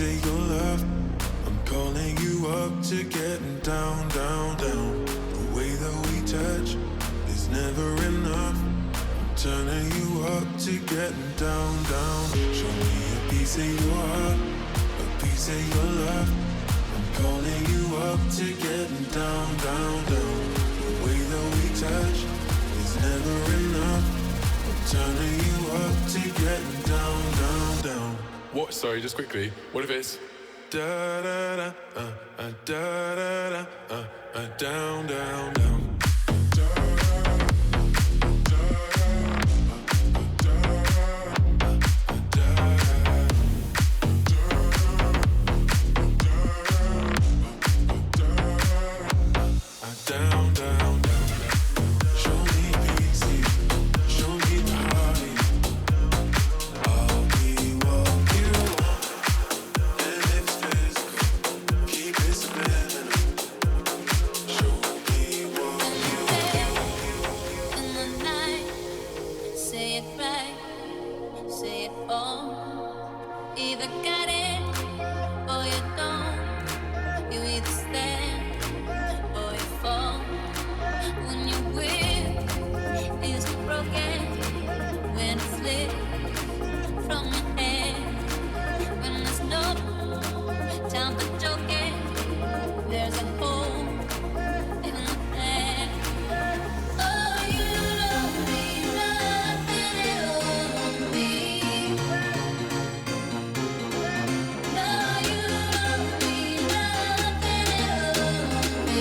of your love. I'm calling you up to getting down, down, down. The way that we touch is never enough. I'm turning you up to getting down, down. Show me a piece of your heart, a piece of your love. I'm calling you up to getting down, down, down. The way that we touch is never enough. I'm turning you up to getting down, down, down. What? Sorry, just quickly. What if it's Da da da, da da da, down, down, down. Down, down, down. Show me pieces, show me the heartache. I'll be what you want, and it's physical. Keep it subliminal. Show me what you want. In the night, say it right, say it all. Either got it or you don't. You either stand or you fall. When your will is broken, when it's lit from your head, when there's no time for joking, there's a hole in the plan. Oh, you don't mean nothing at all to me. No, you don't mean nothing at all to me.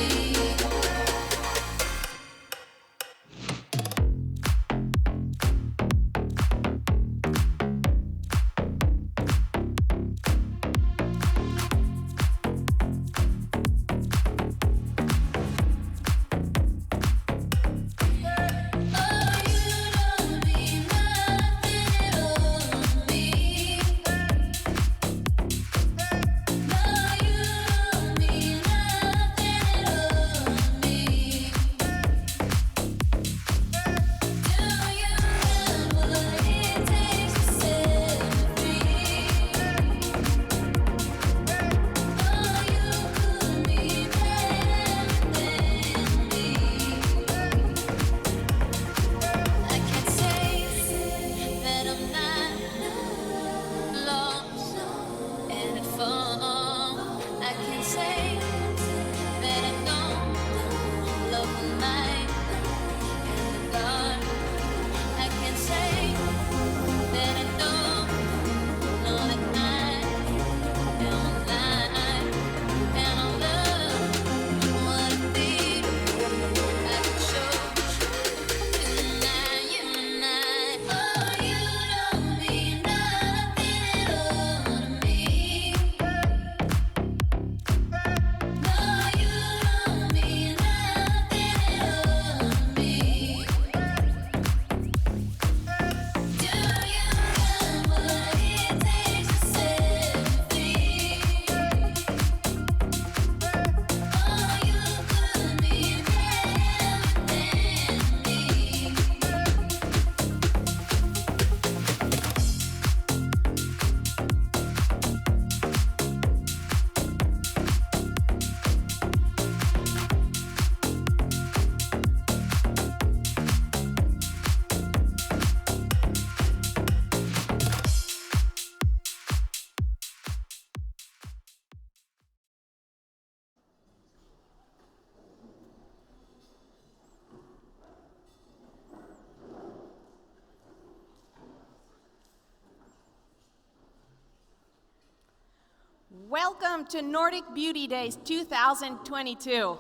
Welcome to Nordic Beauty Days 2022.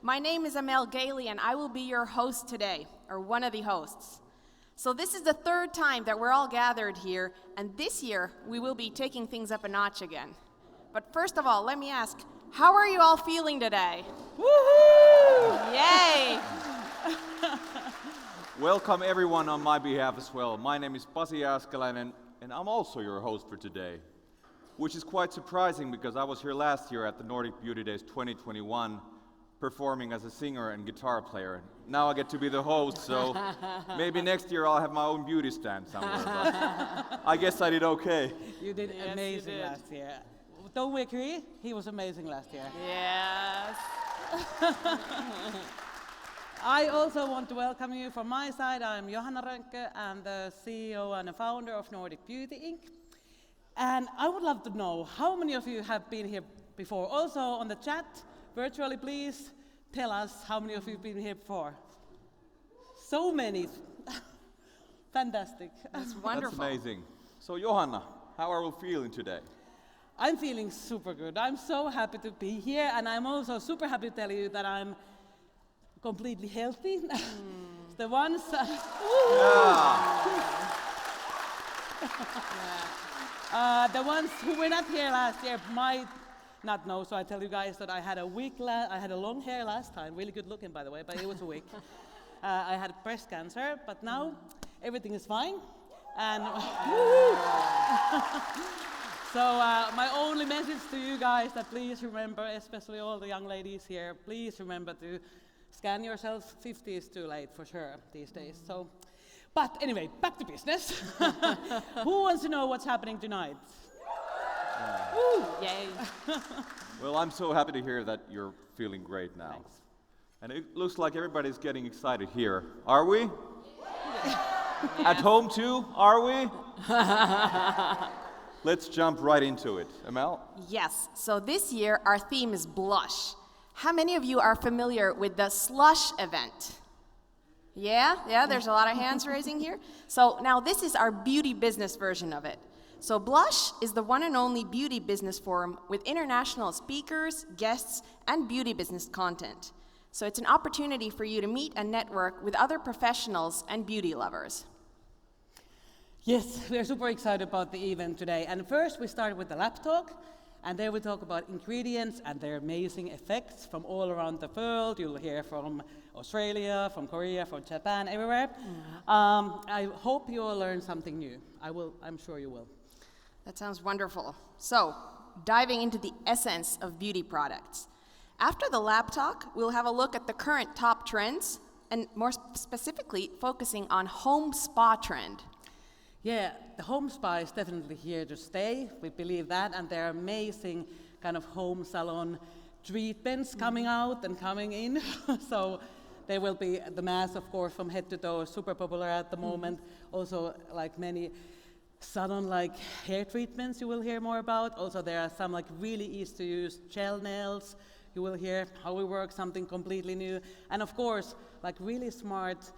My name is Amel Gailey and I will be your host today, or one of the hosts. So this is the third time that we're all gathered here, and this year we will be taking things up a notch again. But first of all, let me ask, how are you all feeling today? Woohoo! Yay! Welcome everyone on my behalf as well. My name is Pasi Jääskeläinen, and I'm also your host for today. Which is quite surprising because I was here last year at the Nordic Beauty Days 2021 performing as a singer and guitar player. Now I get to be the host, so maybe next year I'll have my own beauty stand somewhere. But I guess I did okay. You did Yes, amazing you did. last year. don't we agree? He was amazing last year. Yes. I also want to welcome you from my side. I'm Johanna Rönke. I'm the CEO and the founder of Nordic Beauty Inc. And I would love to know how many of you have been here before. Also on the chat, virtually, please tell us how many of you have been here before. So many. Fantastic. That's wonderful. That's amazing. So Johanna, how are we feeling today? I'm feeling super good. I'm so happy to be here, and I'm also super happy to tell you that I'm completely healthy. The ones... the ones who were not here last year might not know, so I tell you guys that I had a long hair last time, really good looking by the way, but it was a wig. I had breast cancer, but now everything is fine. And so my only message to you guys that please remember, especially all the young ladies here, please remember to scan yourself. 50 is too late for sure these days. So, but anyway, back to business. Who wants to know what's happening tonight? Woo, yay. Well, I'm so happy to hear that you're feeling great now. Thanks. And it looks like everybody's getting excited here. Are we? At home too? Are we? Let's jump right into it. Amel? Yes, so this year our theme is blush. How many of you are familiar with the slush event? Yeah, there's a lot of hands raising here. So now this is our beauty business version of it. So Blush is the one and only beauty business forum with international speakers, guests, and beauty business content. So it's an opportunity for you to meet and network with other professionals and beauty lovers. Yes, we are super excited about the event today. And first we start with the lab talk, and there we talk about ingredients and their amazing effects from all around the world. You'll hear from Australia, from Korea, from Japan, everywhere. I hope you will learn something new. I'm sure you will. That sounds wonderful. So, diving into the essence of beauty products. After the lab talk, we'll have a look at the current top trends, and more specifically, focusing on home spa trend. Yeah, the home spa is definitely here to stay. We believe that, and there are amazing kind of home salon treatments coming out and coming in. So there will be the mask, of course, from head to toe, super popular at the moment. Also, like many salon-like hair treatments you will hear more about. Also, there are some like really easy to use gel nails. You will hear how we work, something completely new. And of course, like really smart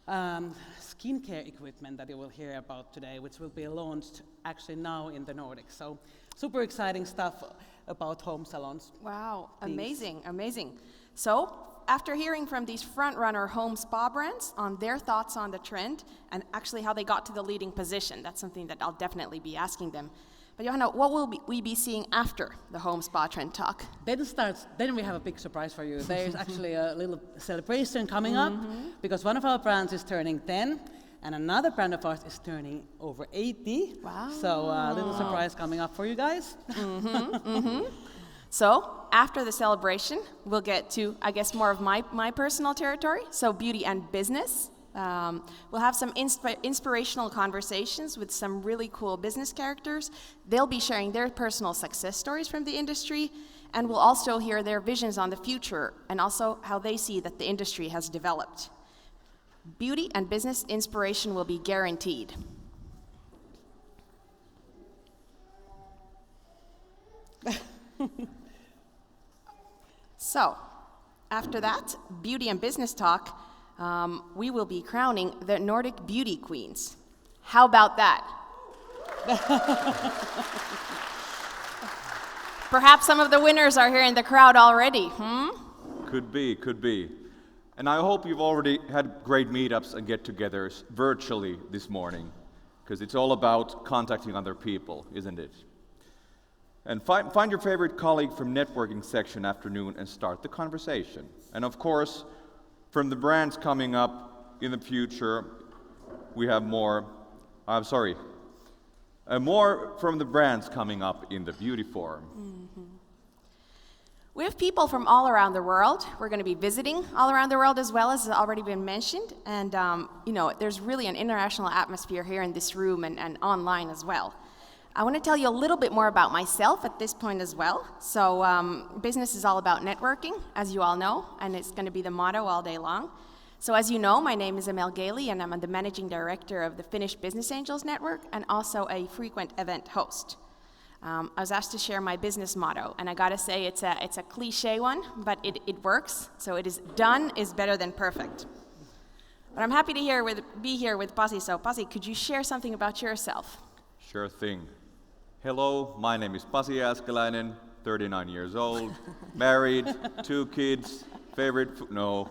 skincare equipment that you will hear about today, which will be launched actually now in the Nordics. So super exciting stuff about home salons. Wow, Thanks. amazing. So, after hearing from these front-runner home spa brands on their thoughts on the trend and actually how they got to the leading position, that's something that I'll definitely be asking them. But Johanna, what will we be seeing after the home spa trend talk? Then we have a big surprise for you. There is actually a little celebration coming up because one of our brands is turning 10 and another brand of ours is turning over 80. Wow. So a little surprise coming up for you guys. So, after the celebration, we'll get to, I guess, more of my personal territory, so beauty and business. We'll have some inspirational conversations with some really cool business characters. They'll be sharing their personal success stories from the industry, and we'll also hear their visions on the future and also how they see that the industry has developed. Beauty and business inspiration will be guaranteed. So, after that, beauty and business talk, we will be crowning the Nordic Beauty Queens. How about that? Perhaps some of the winners are here in the crowd already, Could be. And I hope you've already had great meetups and get-togethers virtually this morning, because it's all about contacting other people, isn't it? And find your favorite colleague from networking section afternoon and start the conversation. And of course, from the brands coming up in the future, we have more from the brands coming up in the beauty forum. We have people from all around the world. We're going to be visiting all around the world as well, as has already been mentioned. And, there's really an international atmosphere here in this room and online as well. I want to tell you a little bit more about myself at this point as well. So business is all about networking, as you all know, and it's going to be the motto all day long. So as you know, my name is Amel Gailey, and I'm the Managing Director of the Finnish Business Angels Network and also a frequent event host. I was asked to share my business motto, and I gotta say it's a cliche one, but it works. So it is done is better than perfect. But I'm happy to be here with Pasi. So Pasi, could you share something about yourself? Sure thing. Hello, my name is Pasi Jääskeläinen, 39 years old, married, 2 kids, no,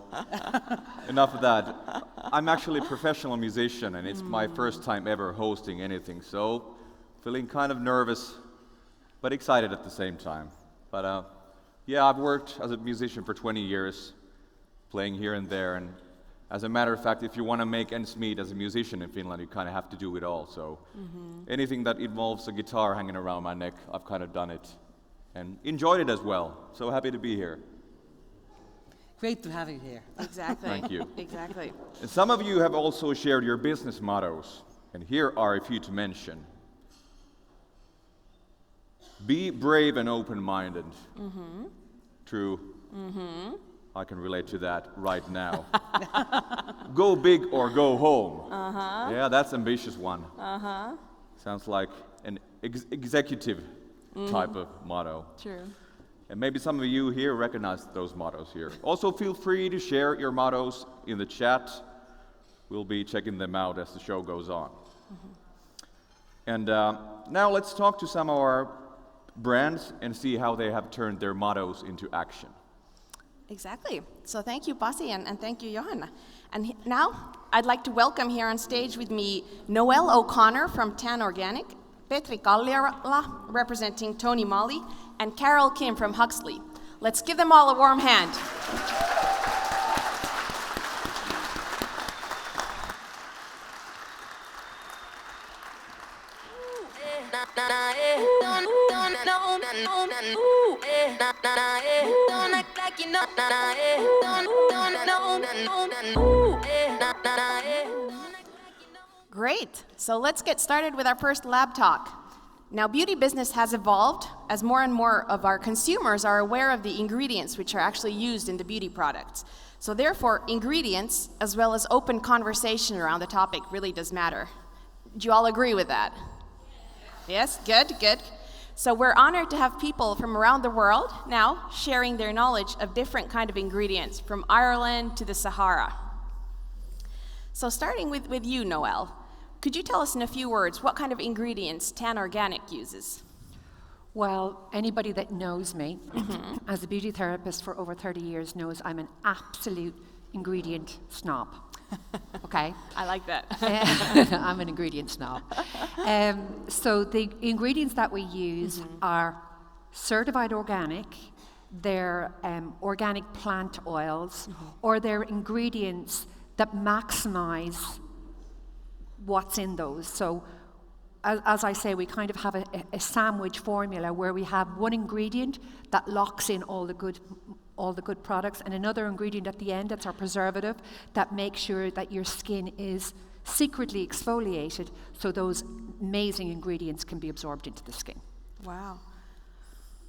enough of that. I'm actually a professional musician, and it's my first time ever hosting anything, so feeling kind of nervous, but excited at the same time. But yeah, I've worked as a musician for 20 years, playing here and there, and as a matter of fact, if you want to make ends meet as a musician in Finland, you kind of have to do it all. So anything that involves a guitar hanging around my neck, I've kind of done it and enjoyed it as well. So happy to be here. Great to have you here. Exactly. Thank you. Exactly. And some of you have also shared your business mottos, and here are a few to mention. Be brave and open-minded. True. I can relate to that right now. Go big or go home. Yeah, that's an ambitious one. Sounds like an executive type of motto. True. And maybe some of you here recognize those mottos here. Also feel free to share your mottos in the chat. We'll be checking them out as the show goes on. And now let's talk to some of our brands and see how they have turned their mottos into action. Exactly. So thank you, Pasi, and thank you, Johanna. And now I'd like to welcome here on stage with me Noelle O'Connor from Tan Organic, Petri Kalliola representing Tony Moly, and Carol Kim from Huxley. Let's give them all a warm hand. Great. So let's get started with our first lab talk. Now, beauty business has evolved as more and more of our consumers are aware of the ingredients which are actually used in the beauty products. So therefore, ingredients, as well as open conversation around the topic, really does matter. Do you all agree with that? Yes, good, good. So we're honored to have people from around the world now sharing their knowledge of different kind of ingredients, from Ireland to the Sahara. So starting with you, Noelle, could you tell us in a few words what kind of ingredients Tan Organic uses? Well, anybody that knows me as a beauty therapist for over 30 years knows I'm an absolute ingredient snob. Okay? I like that. I'm an ingredient snob. So the ingredients that we use are certified organic, they're organic plant oils, or they're ingredients that maximize what's in those. So as I say, we kind of have a sandwich formula where we have one ingredient that locks in all the good products, and another ingredient at the end that's our preservative that makes sure that your skin is secretly exfoliated so those amazing ingredients can be absorbed into the skin. Wow.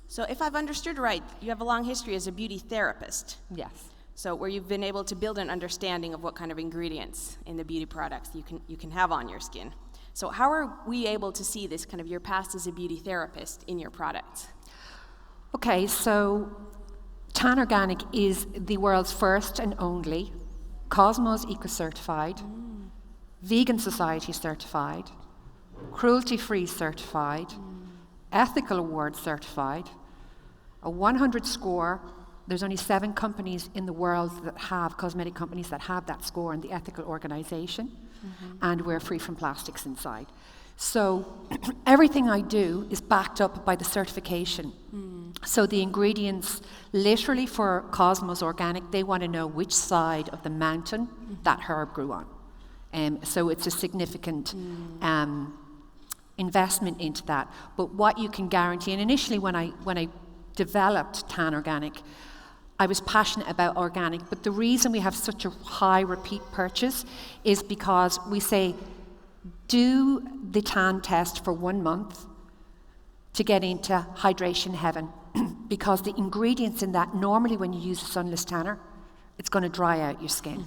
So if I've understood right, you have a long history as a beauty therapist. Yes. So where you've been able to build an understanding of what kind of ingredients in the beauty products you can have on your skin. So how are we able to see this kind of your past as a beauty therapist in your products? Okay, so Tan Organic is the world's first and only Cosmos Eco-certified, Vegan Society certified, cruelty-free certified, ethical award certified, a 100 score. There's only 7 companies in the world that have, cosmetic companies that have that score in the ethical organization, and we're free from plastics inside. So everything I do is backed up by the certification. So the ingredients, literally for Cosmos Organic, they want to know which side of the mountain that herb grew on. So it's a significant investment into that. But what you can guarantee, and initially when I developed Tan Organic, I was passionate about organic, but the reason we have such a high repeat purchase is because we say, do the tan test for 1 month, to get into hydration heaven because the ingredients in that, normally when you use a sunless tanner, it's going to dry out your skin.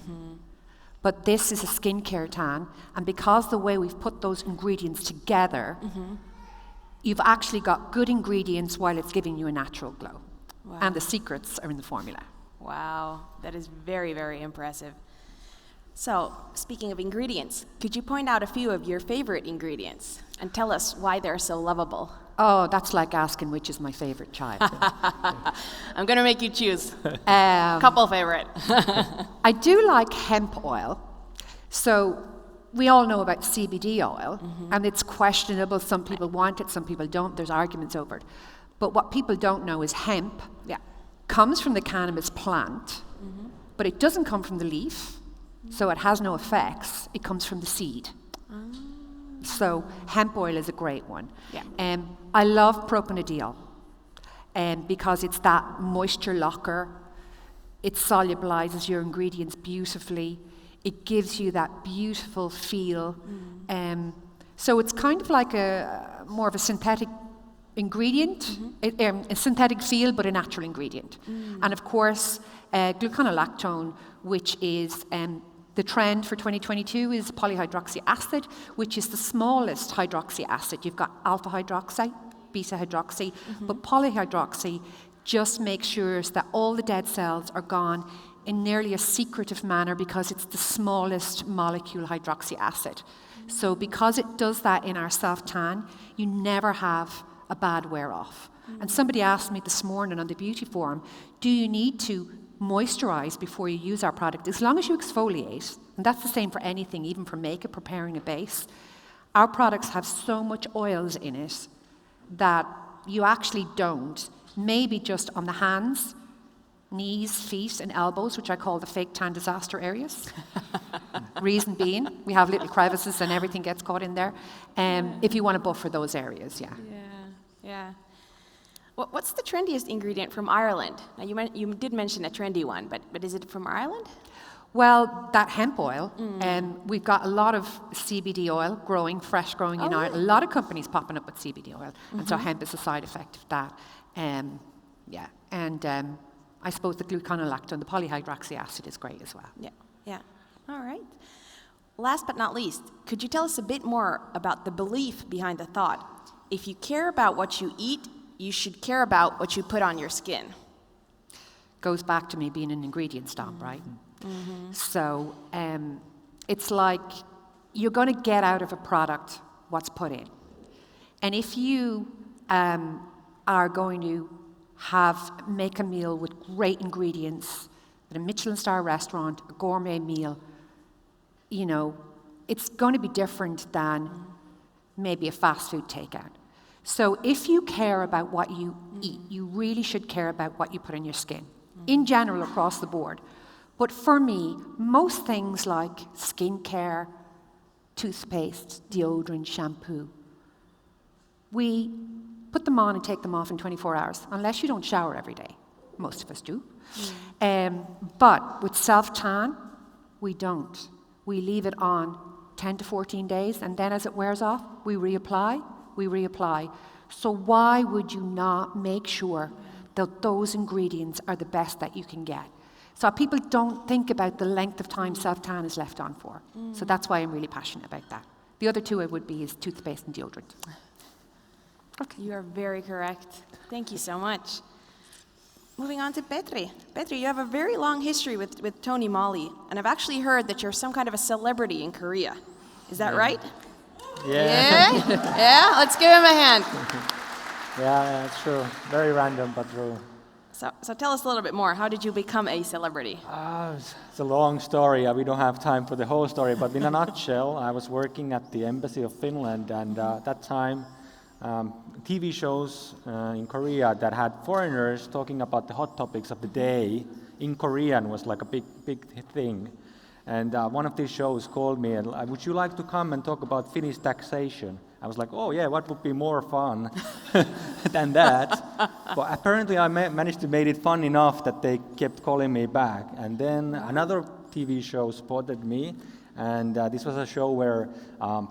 But this is a skincare tan, and because the way we've put those ingredients together, you've actually got good ingredients while it's giving you a natural glow. Wow. And the secrets are in the formula. Wow, that is very, very impressive. So, speaking of ingredients, could you point out a few of your favorite ingredients and tell us why they're so lovable? Oh, that's like asking which is my favorite child. I'm going to make you choose. Couple favorite. I do like hemp oil. So we all know about CBD oil, and it's questionable. Some people want it, some people don't. There's arguments over it. But what people don't know is hemp comes from the cannabis plant, but it doesn't come from the leaf, so it has no effects. It comes from the seed. So hemp oil is a great one. Yeah. I love propanediol because it's that moisture locker. It solubilizes your ingredients beautifully. It gives you that beautiful feel. So it's kind of like more of a synthetic ingredient, a synthetic feel, but a natural ingredient. And of course, gluconolactone, which is the trend for 2022 is polyhydroxy acid, which is the smallest hydroxy acid. You've got alpha hydroxy, beta hydroxy, but polyhydroxy just makes sure that all the dead cells are gone in nearly a secretive manner because it's the smallest molecule hydroxy acid. So because it does that in our self-tan, you never have a bad wear-off. And somebody asked me this morning on the beauty forum, do you need to moisturize before you use our product? As long as you exfoliate, and that's the same for anything, even for makeup, preparing a base, our products have so much oils in it that you actually don't. Maybe just on the hands, knees, feet, and elbows, which I call the fake tan disaster areas. Reason being, we have little crevices and everything gets caught in there. If you want to buffer those areas, Yeah. What's the trendiest ingredient from Ireland? Now, you did mention a trendy one, but is it from Ireland? Well, that hemp oil, we've got a lot of CBD oil fresh growing in Ireland. A lot of companies popping up with CBD oil, and so hemp is a side effect of that. I suppose the gluconolactone, the polyhydroxy acid is great as well. Yeah. All right. Last but not least, could you tell us a bit more about the belief behind the thought, if you care about what you eat, you should care about what you put on your skin? Goes back to me being an ingredient stomp, right? So it's like you're going to get out of a product what's put in. And if you are going to make a meal with great ingredients at a Michelin star restaurant, a gourmet meal, it's going to be different than maybe a fast food takeout. So if you care about what you eat, you really should care about what you put in your skin, in general, across the board. But for me, most things like skincare, toothpaste, deodorant, shampoo, we put them on and take them off in 24 hours, unless you don't shower every day. Most of us do. But with self-tan, we don't. We leave it on 10 to 14 days, and then as it wears off, we reapply. So why would you not make sure that those ingredients are the best that you can get? So people don't think about the length of time self-tan is left on for. So that's why I'm really passionate about that. The other two is toothpaste and deodorant. Okay. You are very correct. Thank you so much. Moving on to Petri. Petri, you have a very long history with Tony Moly, and I've actually heard that you're some kind of a celebrity in Korea. Is that right? Yeah? Let's give him a hand. Yeah, it's true. Very random, but true. So tell us a little bit more. How did you become a celebrity? It's a long story. We don't have time for the whole story, but in a nutshell, I was working at the Embassy of Finland, and at that time, TV shows in Korea that had foreigners talking about the hot topics of the day in Korean was like a big thing. And one of these shows called me and, would you like to come and talk about Finnish taxation? I was like, oh yeah, what would be more fun than that? But apparently I managed to make it fun enough that they kept calling me back. And then another TV show spotted me, And this was a show where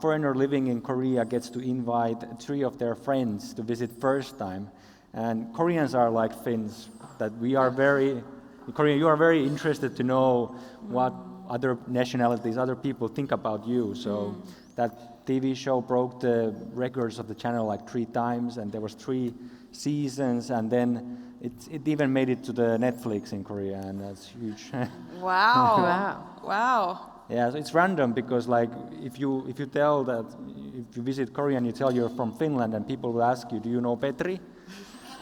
foreigner living in Korea gets to invite 3 of their friends to visit first time. And Koreans are like Finns, that we are very, in Korea you are very interested to know what other nationalities, other people think about you. So that TV show broke the records of the channel like 3 times, and there was 3 seasons, and then it even made it to the Netflix in Korea, and that's huge. Wow. Wow. Yeah, so it's random because like if you tell that if you visit Korea and you tell you're from Finland, and people will ask you, do you know Petri?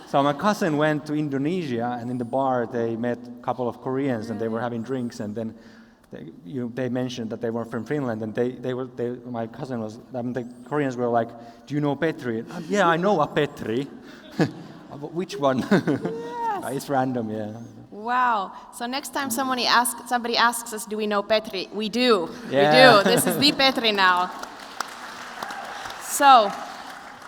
So my cousin went to Indonesia, and in the bar they met a couple of Koreans, and they were having drinks, and then they mentioned that they were from Finland, and my cousin was, the Koreans were like, do you know Petri? Yeah, I know a Petri. Which one? Yes. It's random, yeah. Wow. So next time somebody asks us, do we know Petri? We do. Yeah. We do. This is the Petri now. So,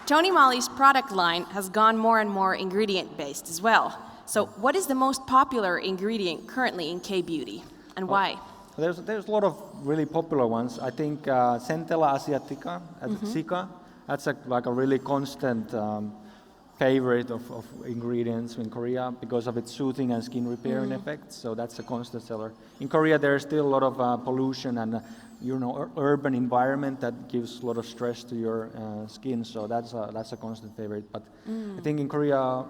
Tony Moly's product line has gone more and more ingredient-based as well. So what is the most popular ingredient currently in K-beauty, and why? There's a lot of really popular ones. I think Centella asiatica, Zika, that's like a really constant favorite of ingredients in Korea because of its soothing and skin repairing effects. So that's a constant seller. In Korea, there's still a lot of pollution and urban environment that gives a lot of stress to your skin. So that's a constant favorite. But I think in Korea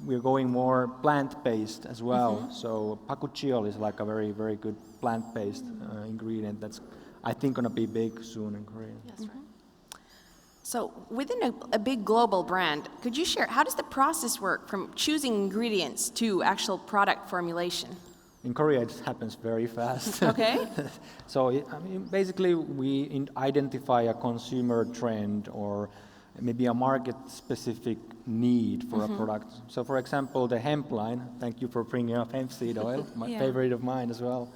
we're going more plant-based as well. So pakuchiol is like a very, very good plant-based ingredient that's, I think, going to be big soon in Korea. That's right. So within a big global brand, could you share, how does the process work from choosing ingredients to actual product formulation? In Korea, it happens very fast. Okay. So basically, we identify a consumer trend or maybe a market-specific need for a product. So for example, the hemp line, thank you for bringing up hemp seed oil, my favorite of mine as well.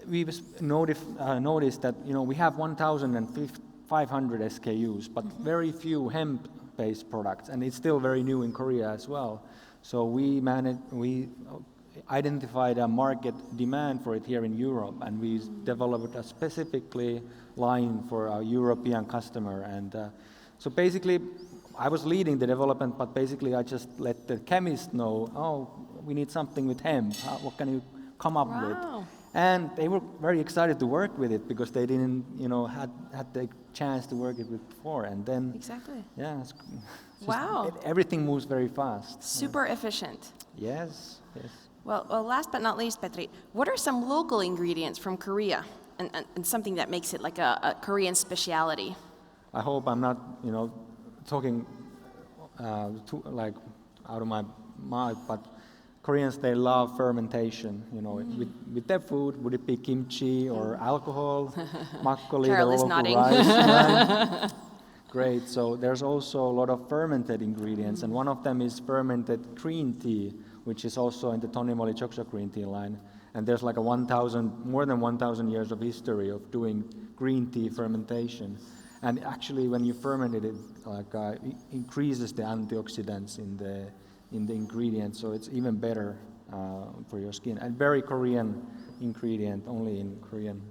We've noticed that we have 1,500 SKUs, but very few hemp-based products, and it's still very new in Korea as well. So we identified a market demand for it here in Europe, and we developed a specifically line for our European customer. And so basically, I was leading the development, but basically I just let the chemist know, oh, we need something with hemp. What can you come up with? And they were very excited to work with it because they didn't, had the chance to work it with before. And then, yeah, it's everything moves very fast. Super efficient. Yes, yes. Well, last but not least, Petri, what are some local ingredients from Korea and something that makes it like a Korean speciality? I hope I'm not, talking like out of my mouth, but Koreans, they love fermentation, with their food. Would it be kimchi or alcohol, makgeolli, Carol the is local nodding. rice? Right? Great. So there's also a lot of fermented ingredients, and one of them is fermented green tea, which is also in the Tony Moly Chokchok green tea line. And there's like more than 1,000 years of history of doing green tea fermentation. And actually, when you ferment it, it increases the antioxidants in the ingredients, so it's even better for your skin. And very Korean ingredient, only in Korean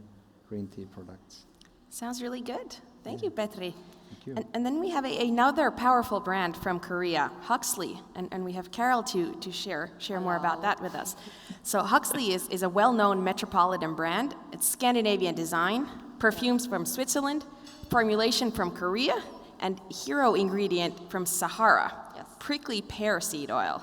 green tea products. Sounds really good. Thank you, Petri. Thank you. And then we have another powerful brand from Korea, Huxley, and we have Carol to share more about that with us. So Huxley is a well-known metropolitan brand. It's Scandinavian design, perfumes from Switzerland, formulation from Korea, and hero ingredient from Sahara, prickly pear seed oil.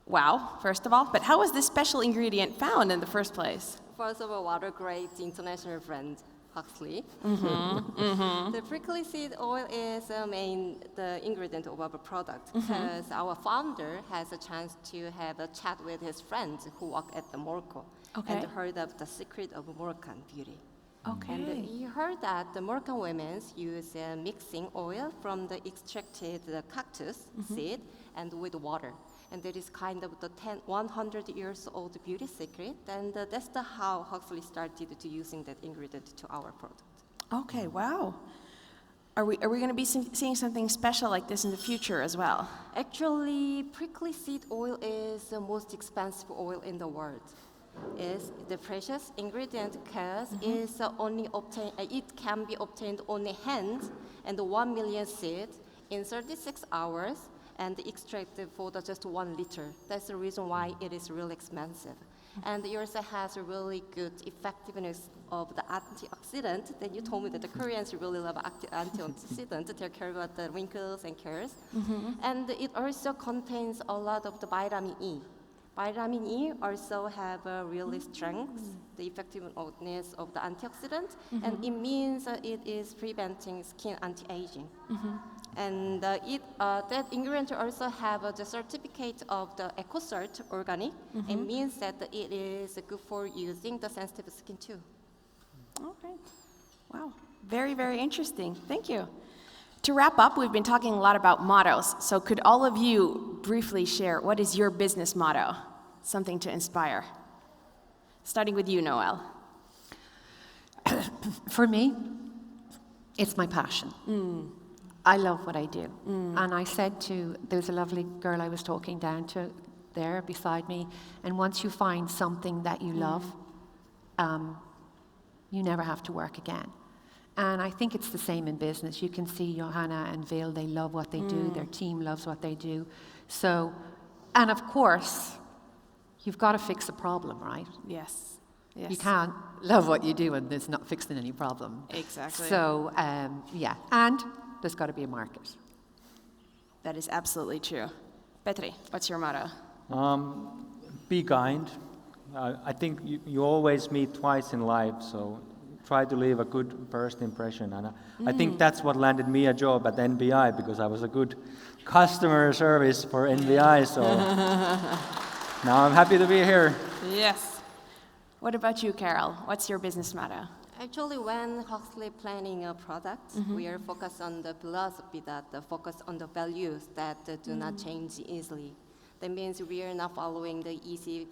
Wow, first of all, but how was this special ingredient found in the first place? First of all, water grade international brand. Huxley. The prickly seed oil is the ingredient of our product because our founder has a chance to have a chat with his friends who work at the Morocco and heard of the secret of Moroccan beauty. And he heard that the Moroccan women use mixing oil from the extracted cactus seed and with water. And that is kind of the 100 years old beauty secret, and that's how Huxley started to using that ingredient to our product. Okay, wow. Are we going to be seeing something special like this in the future as well? Actually, prickly seed oil is the most expensive oil in the world. is the precious ingredient because it's only obtained. It can be obtained only hand and 1 million seeds in 36 hours and extracted for just 1 liter. That's the reason why it is really expensive. And it also has a really good effectiveness of the antioxidant. Then you told me that the Koreans really love antioxidant to take care of the wrinkles and curls. And it also contains a lot of the vitamin E. Vitamin E also have a really strength, the effectiveness of the antioxidant, and it means it is preventing skin anti-aging. And that ingredient also have the certificate of the EcoCert organic. It means that it is good for using the sensitive skin too. Okay. Wow. Very, very interesting. Thank you. To wrap up, we've been talking a lot about mottos. So could all of you briefly share what is your business motto? Something to inspire. Starting with you, Noelle. For me, it's my passion. I love what I do. And I said there's a lovely girl I was talking down to there beside me, and once you find something that you love, you never have to work again. And I think it's the same in business. You can see Johanna and Vil, they love what they do, their team loves what they do. So, and of course, you've got to fix a problem, right? Yes. You can't love what you do and it's not fixing any problem. Exactly. So, yeah, and there's got to be a market. That is absolutely true. Petri, what's your motto? Be kind. I think you always meet twice in life, so try to leave a good first impression. And I think that's what landed me a job at NBI, because I was a good customer service for NBI, so now I'm happy to be here. Yes. What about you, Carol? What's your business motto? Actually, when Huxley planning a product, we are focused on the philosophy that focus on the values that do not change easily. That means we are not following the easy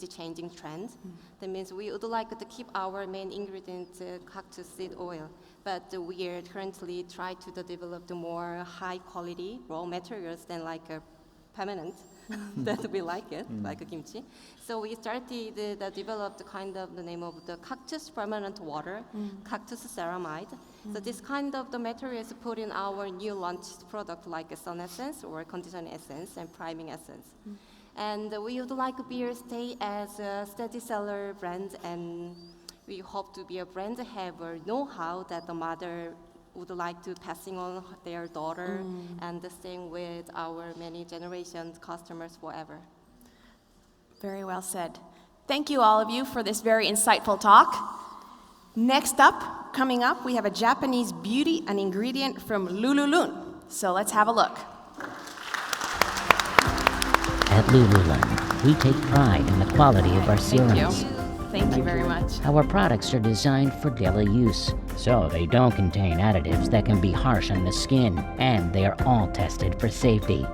changing trends. That means we would like to keep our main ingredient, cactus seed oil, but we are currently trying to develop the more high quality raw materials than like a permanent. That we like it, like a kimchi. So we started developed kind of the name of the cactus permanent water, cactus ceramide. So this kind of the material is put in our new launched product like a sun essence or conditioning essence and priming essence. And we would like to stay as a steady seller brand, and we hope to be a brand that have a know-how that the mother would like to passing on their daughter and staying with our many generations customers forever. Very well said. Thank you all of you for this very insightful talk. Next up, coming up, we have a Japanese beauty and ingredient from Lululun. So let's have a look. At Lululun, we take pride in the quality of our serums. Thank you very much. Our products are designed for daily use, so they don't contain additives that can be harsh on the skin, and they are all tested for safety.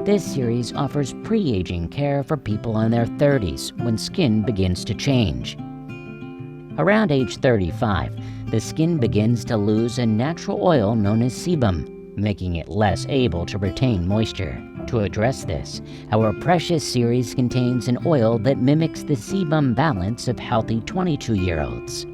This series offers pre-aging care for people in their 30s when skin begins to change. Around age 35, the skin begins to lose a natural oil known as sebum, making it less able to retain moisture. To address this, our Precious series contains an oil that mimics the sebum balance of healthy 22-year-olds.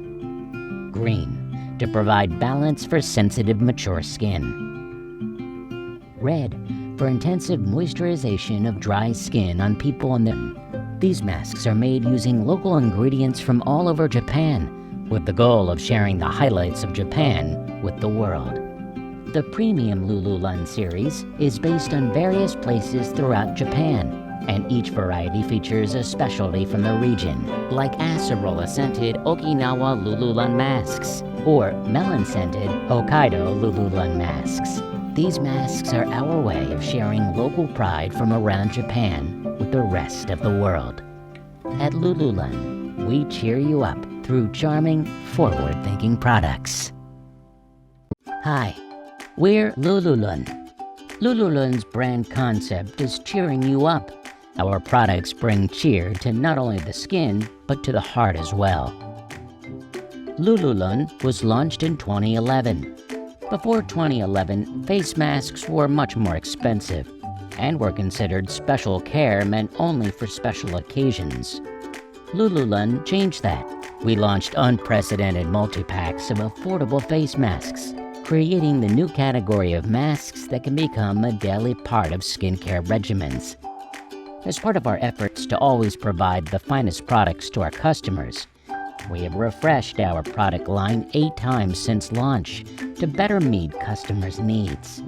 Green, to provide balance for sensitive, mature skin. Red, for intensive moisturization of dry skin on people in the... These masks are made using local ingredients from all over Japan, with the goal of sharing the highlights of Japan with the world. The premium Lululun series is based on various places throughout Japan, and each variety features a specialty from the region, like acerola-scented Okinawa Lululun masks, or melon-scented Hokkaido Lululun masks. These masks are our way of sharing local pride from around Japan with the rest of the world. At Lululun, we cheer you up through charming, forward-thinking products. Hi. We're Lululun. Lululun's brand concept is cheering you up. Our products bring cheer to not only the skin, but to the heart as well. Lululun was launched in 2011. Before 2011, face masks were much more expensive and were considered special care meant only for special occasions. Lululemon changed that. We launched unprecedented multi-packs of affordable face masks, creating the new category of masks that can become a daily part of skincare regimens. As part of our efforts to always provide the finest products to our customers, we have refreshed our product line 8 times since launch to better meet customers' needs.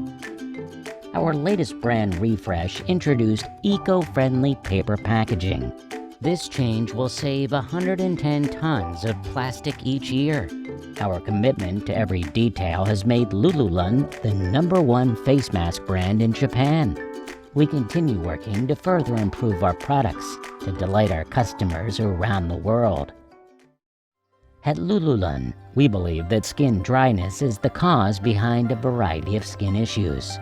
Our latest brand refresh introduced eco-friendly paper packaging. This change will save 110 tons of plastic each year. Our commitment to every detail has made Lululemon the #1 face mask brand in Japan. We continue working to further improve our products to delight our customers around the world. At Lululemon, we believe that skin dryness is the cause behind a variety of skin issues.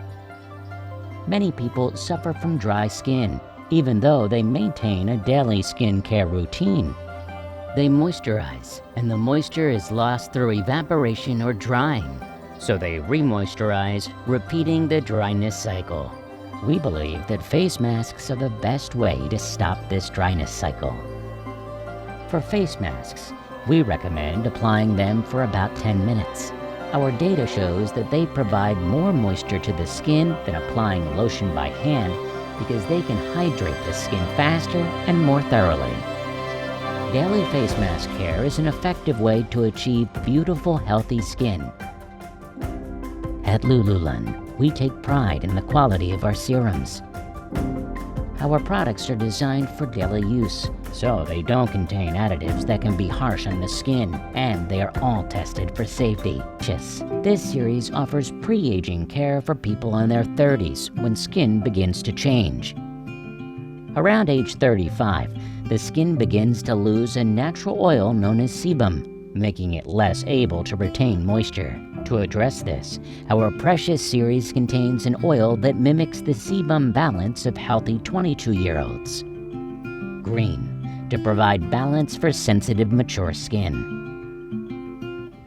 Many people suffer from dry skin, even though they maintain a daily skincare routine. They moisturize, and the moisture is lost through evaporation or drying, so they re-moisturize, repeating the dryness cycle. We believe that face masks are the best way to stop this dryness cycle. For face masks, we recommend applying them for about 10 minutes. Our data shows that they provide more moisture to the skin than applying lotion by hand because they can hydrate the skin faster and more thoroughly. Daily face mask care is an effective way to achieve beautiful, healthy skin. At Lululemon, we take pride in the quality of our serums. Our products are designed for daily use, so they don't contain additives that can be harsh on the skin, and they are all tested for safety. This series offers pre-aging care for people in their 30s when skin begins to change. Around age 35, the skin begins to lose a natural oil known as sebum, making it less able to retain moisture. To address this, our Precious series contains an oil that mimics the sebum balance of healthy 22-year-olds. Green, to provide balance for sensitive, mature skin.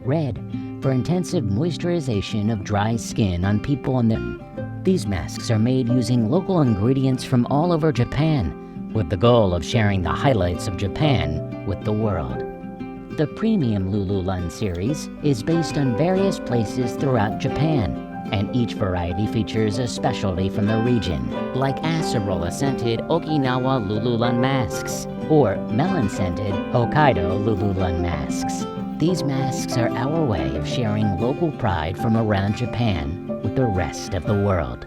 Red, for intensive moisturization of dry skin on people in them. These masks are made using local ingredients from all over Japan, with the goal of sharing the highlights of Japan with the world. The premium Lululemon series is based on various places throughout Japan, and each variety features a specialty from the region, like acerola-scented Okinawa Lululemon masks or melon-scented Hokkaido Lululemon masks. These masks are our way of sharing local pride from around Japan with the rest of the world.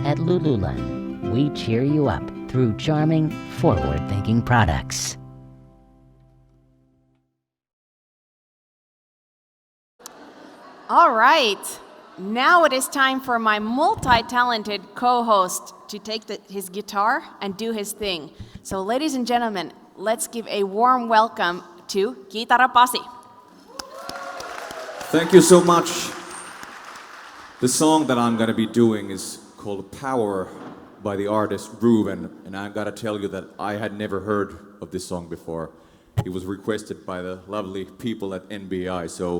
At Lululemon, we cheer you up through charming, forward-thinking products. All right, now it is time for my multi-talented co-host to take his guitar and do his thing. So ladies and gentlemen, let's give a warm welcome to Kitara Pasi. Thank you so much. The song that I'm gonna be doing is called Power by the artist Ruben, and I gotta tell you that I had never heard of this song before. It was requested by the lovely people at NBI, so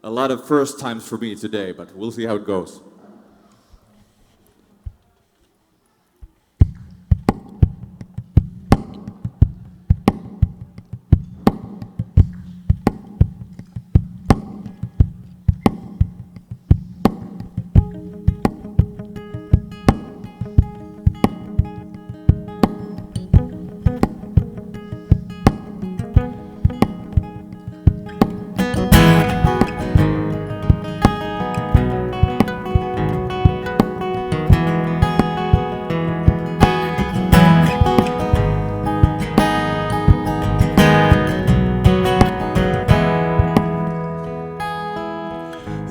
a lot of first times for me today, but we'll see how it goes.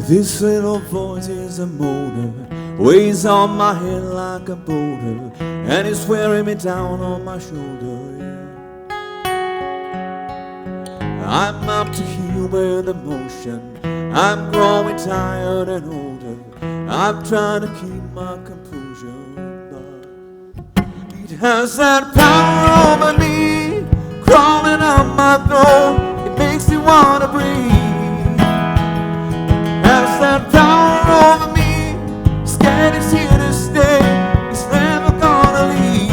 This little voice is a motor, weighs on my head like a boulder, and it's wearing me down on my shoulder, yeah. I'm up to here with emotion, I'm growing tired and older, I'm trying to keep my composure, but it has that power over me, crawling up my throat, it makes me wanna breathe. Has that power over me, scared it's here to stay, it's never gonna leave.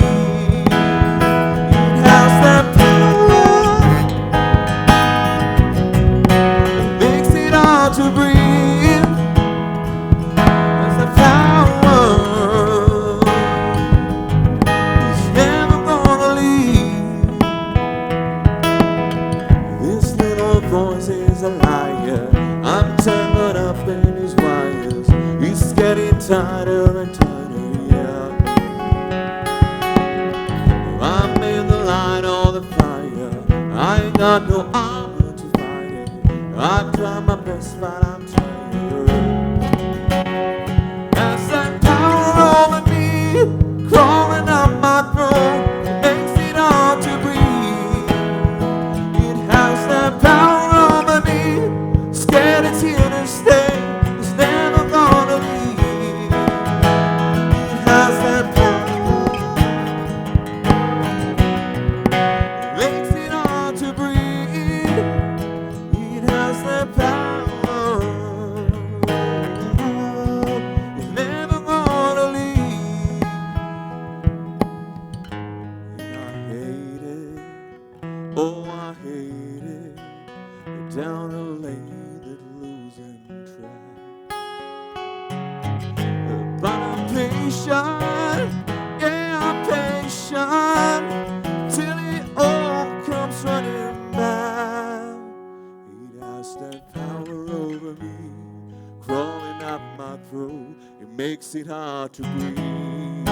It has that power tighter and tighter, yeah. I'm in the line of the fire. I ain't got no armor to fight it. I try my best, but I'm tired. Has that power over me, crawling up my throat, it makes it hard to breathe. It has that power over me, scared it's here to stay, it's never gonna leave. It has that power, makes it hard to breathe. It has that power, it's never gonna leave. And I hate it, oh I hate it, down the lane that losing track. But I'm patient, yeah I'm patient, till it all comes running back. It has that power over me, crawling up my throat, it makes it hard to breathe. It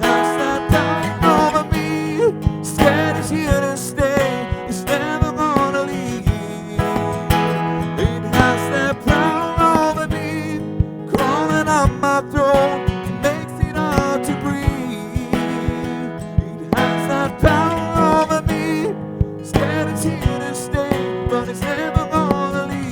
has that power over me, scared it's here to stay, it's never gonna leave. It has that power over me, crawling up my throat, it makes it hard to breathe. It has that power over me, scared it's here to stay, but it's never gonna leave.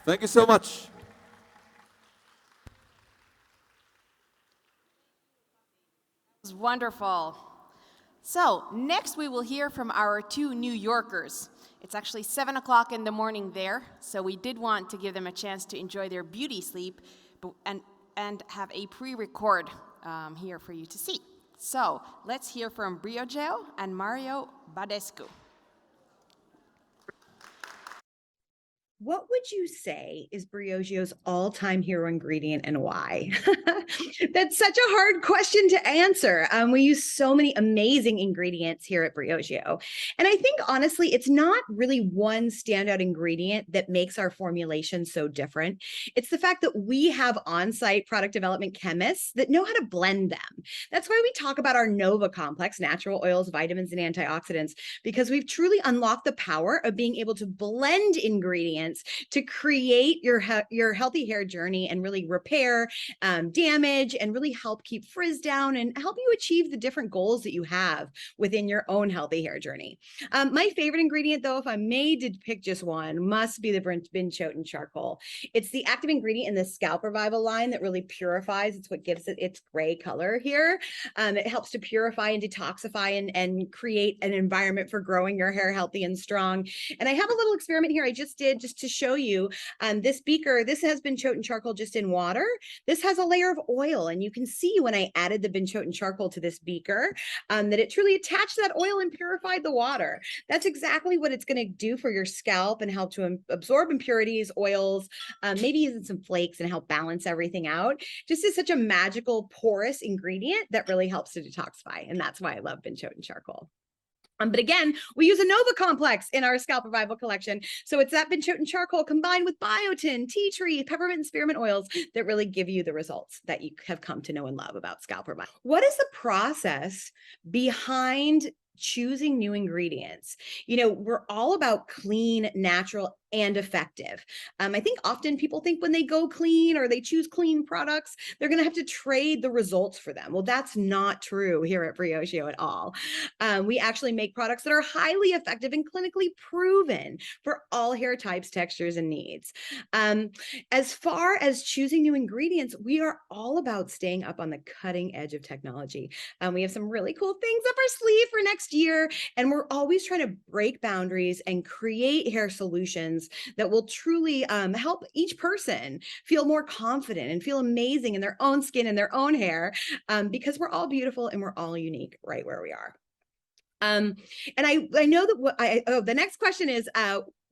Thank you so much. It was wonderful. So, next we will hear from our two New Yorkers. It's actually 7 o'clock in the morning there, so we did want to give them a chance to enjoy their beauty sleep and have a pre-record here for you to see. So, let's hear from Briogeo and Mario Badescu. What would you say is Briogio's all-time hero ingredient and why? That's such a hard question to answer. We use so many amazing ingredients here at Briogio. And I think, honestly, it's not really one standout ingredient that makes our formulation so different. It's the fact that we have on-site product development chemists that know how to blend them. That's why we talk about our Nova complex, natural oils, vitamins, and antioxidants, because we've truly unlocked the power of being able to blend ingredients to create your healthy hair journey and really repair damage and really help keep frizz down and help you achieve the different goals that you have within your own healthy hair journey. My favorite ingredient, though, if I'm made to pick just one, must be the Binchoten charcoal. It's the active ingredient in the Scalp Revival line that really purifies. It's what gives it its gray color here. It helps to purify and detoxify and create an environment for growing your hair healthy and strong. And I have a little experiment here I just did just to show you this beaker. This has Binchoten charcoal just in water. This has a layer of oil, and you can see when I added the Binchoten charcoal to this beaker that it truly attached that oil and purified the water. That's exactly what it's going to do for your scalp and help to absorb impurities, oils, maybe even some flakes and help balance everything out. Just is such a magical porous ingredient that really helps to detoxify, and that's why I love Binchoten charcoal. But again, we use a Nova complex in our Scalp Revival collection. So it's that Binchoten charcoal combined with biotin, tea tree, peppermint, and spearmint oils that really give you the results that you have come to know and love about Scalp Revival. What is the process behind choosing new ingredients? You know, we're all about clean, natural, and effective. I think often people think when they go clean or they choose clean products, they're going to have to trade the results for them. Well, that's not true here at Briogio at all. We actually make products that are highly effective and clinically proven for all hair types, textures, and needs. As far as choosing new ingredients, we are all about staying up on the cutting edge of technology. We have some really cool things up our sleeve for next year, and we're always trying to break boundaries and create hair solutions that will truly help each person feel more confident and feel amazing in their own skin and their own hair, because we're all beautiful and we're all unique right where we are. And I know that the next question is,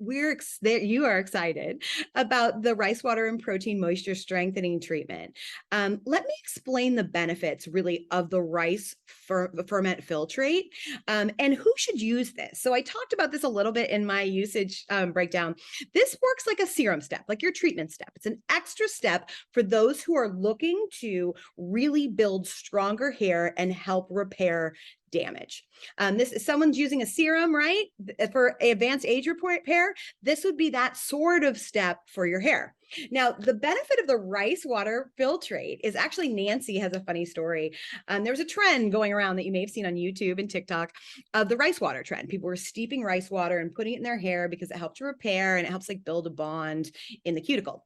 you are excited about the rice water and protein moisture strengthening treatment. Let me explain the benefits really of the rice ferment filtrate, and who should use this. So I talked about this a little bit in my usage breakdown. This works like a serum step, like your treatment step. It's an extra step for those who are looking to really build stronger hair and help repair damage. This is someone's using a serum, right? For advanced age repair, this would be that sort of step for your hair. Now, the benefit of the rice water filtrate is actually, Nancy has a funny story. There was a trend going around that you may have seen on YouTube and TikTok of the rice water trend. People were steeping rice water and putting it in their hair because it helped to repair and it helps like build a bond in the cuticle.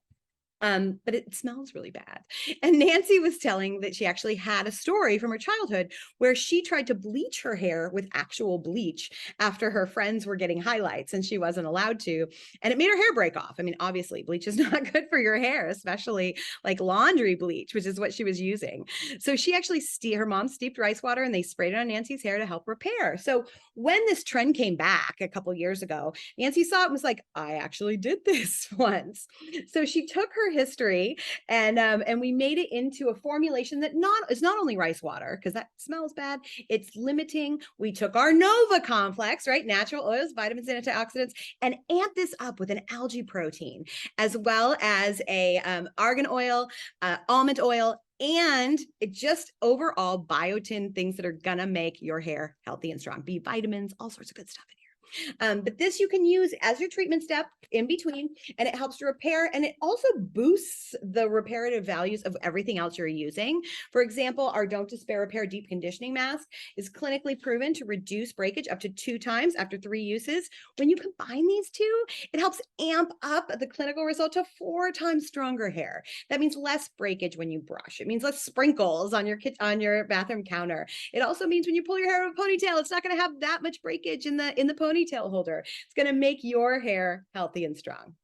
But it smells really bad. And Nancy was telling that she actually had a story from her childhood where she tried to bleach her hair with actual bleach after her friends were getting highlights and she wasn't allowed to. And it made her hair break off. I mean, obviously, bleach is not good for your hair, especially like laundry bleach, which is what she was using. So she actually, her mom steeped rice water and they sprayed it on Nancy's hair to help repair. So when this trend came back a couple years ago, Nancy saw it and was like, I actually did this once. So she took her history and we made it into a formulation that is not only rice water, because that smells bad, it's limiting. We took our Nova complex, right? Natural oils, vitamins, and antioxidants, and amped this up with an algae protein, as well as a argan oil, almond oil, and it just overall biotin, things that are gonna make your hair healthy and strong. B vitamins, all sorts of good stuff in here. But this you can use as your treatment step in between, and it helps to repair, and it also boosts the reparative values of everything else you're using. For example, our Don't Despair Repair Deep Conditioning Mask is clinically proven to reduce breakage up to 2 times after 3 uses. When you combine these two, it helps amp up the clinical result to 4 times stronger hair. That means less breakage when you brush. It means less sprinkles on your bathroom counter. It also means when you pull your hair in a ponytail, it's not going to have that much breakage in the ponytail holder. It's going to make your hair healthy and strong.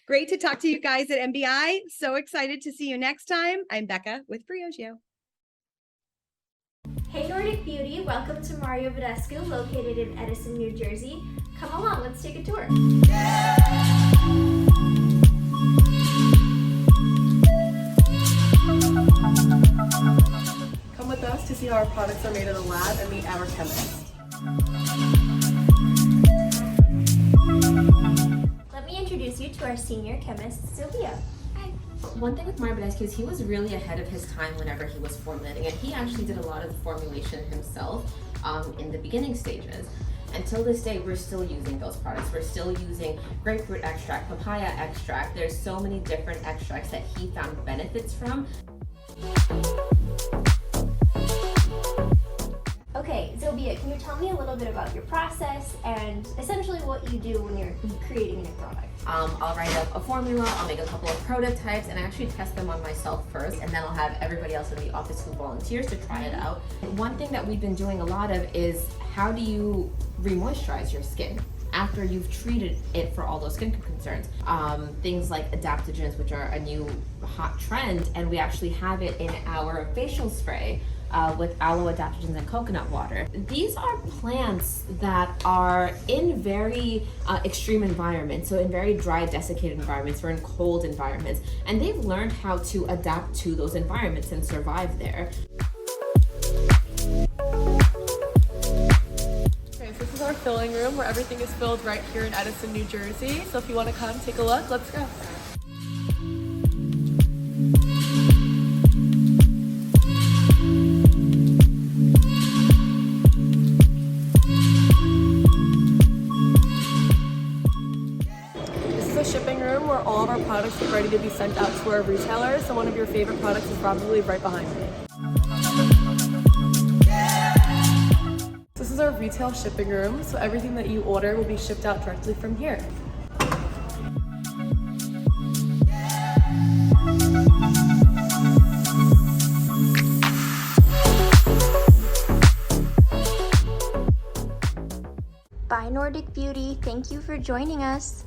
Great to talk to you guys at NBI. So excited to see you next time. I'm Becca with Briogeo. Hey Nordic Beauty, welcome to Mario Badescu, located in Edison, New Jersey. Come along, let's take a tour. Come with us to see how our products are made in the lab and meet our chemists. Let me introduce you to our senior chemist, Sylvia. Hi. One thing with Mario Badescu is he was really ahead of his time whenever he was formulating, and he actually did a lot of the formulation himself in the beginning stages. Until this day, we're still using those products. We're still using grapefruit extract, papaya extract. There's so many different extracts that he found benefits from. Okay, Sylvia, can you tell me a little bit about your process and essentially what you do when you're creating a new product? I'll write up a formula, I'll make a couple of prototypes, and I actually test them on myself first, and then I'll have everybody else in the office who volunteers to try it out. One thing that we've been doing a lot of is how do you re-moisturize your skin after you've treated it for all those skin concerns. Things like adaptogens, which are a new hot trend, and we actually have it in our facial spray with aloe adaptogens and coconut water. These are plants that are in very extreme environments, so in very dry, desiccated environments or in cold environments, and they've learned how to adapt to those environments and survive there. Okay, so this is our filling room where everything is filled right here in Edison, New Jersey. So if you want to come take a look, let's go. Shipping room where all of our products get ready to be sent out to our retailers. So one of your favorite products is probably right behind me. This is our retail shipping room. So everything that you order will be shipped out directly from here. Bye Nordic Beauty, thank you for joining us.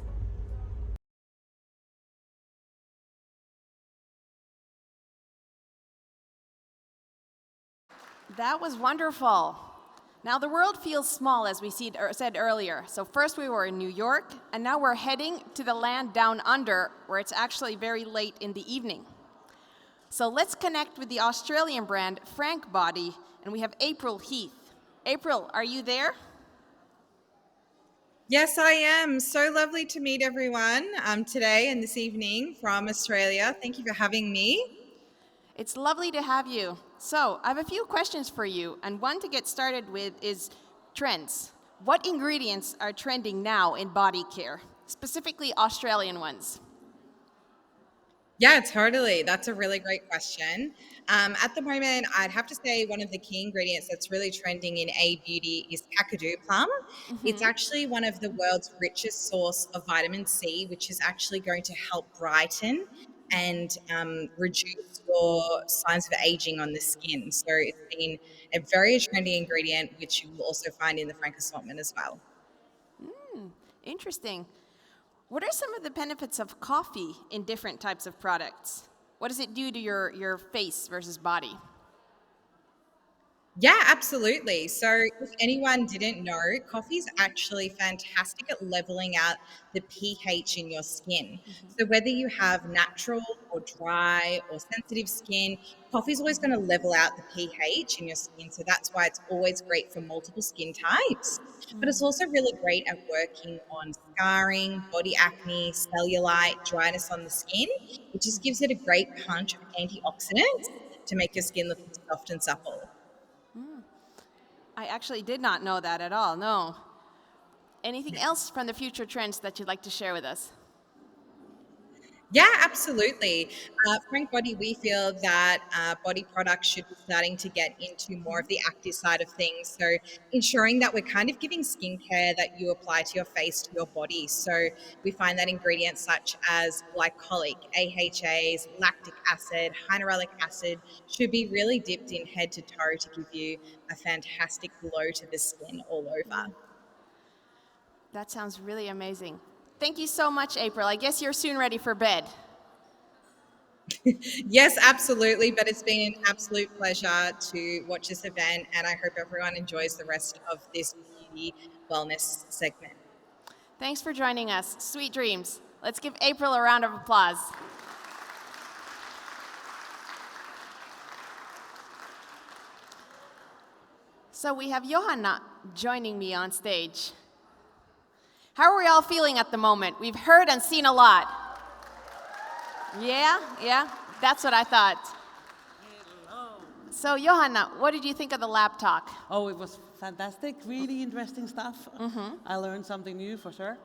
That was wonderful. Now, the world feels small, as we said earlier. So first we were in New York, and now we're heading to the land down under, where it's actually very late in the evening. So let's connect with the Australian brand Frank Body, and we have April Heath. April, are you there? Yes, I am. So lovely to meet everyone today and this evening from Australia. Thank you for having me. It's lovely to have you. So, I have a few questions for you, and one to get started with is trends. What ingredients are trending now in body care, specifically Australian ones? Yeah, totally. That's a really great question. At the moment, I'd have to say one of the key ingredients that's really trending in A beauty is kakadu plum. It's actually one of the world's richest source of vitamin C, which is actually going to help brighten and reduce your signs of aging on the skin. So it's been a very trendy ingredient, which you will also find in the Frank assortment as well. Interesting. What are some of the benefits of coffee in different types of products? What does it do to your face versus body? Yeah, absolutely. So if anyone didn't know, coffee is actually fantastic at leveling out the pH in your skin. So whether you have natural or dry or sensitive skin, coffee is always going to level out the pH in your skin. So that's why it's always great for multiple skin types. But it's also really great at working on scarring, body acne, cellulite, dryness on the skin. It just gives it a great punch of antioxidants to make your skin look soft and supple. I actually did not know that at all, no. Anything else from the future trends that you'd like to share with us? Yeah, absolutely. Frank Body, we feel that body products should be starting to get into more of the active side of things. So ensuring that we're kind of giving skincare that you apply to your face, to your body. So we find that ingredients such as glycolic, AHAs, lactic acid, hyaluronic acid should be really dipped in head to toe to give you a fantastic glow to the skin all over. That sounds really amazing. Thank you so much, April. I guess you're soon ready for bed. Yes, absolutely. But it's been an absolute pleasure to watch this event, and I hope everyone enjoys the rest of this beauty wellness segment. Thanks for joining us. Sweet dreams. Let's give April a round of applause. So we have Johanna joining me on stage. How are we all feeling at the moment? We've heard and seen a lot. Yeah, that's what I thought. Hello. So Johanna, what did you think of the lab talk? Oh, it was fantastic, really interesting stuff. I learned something new for sure.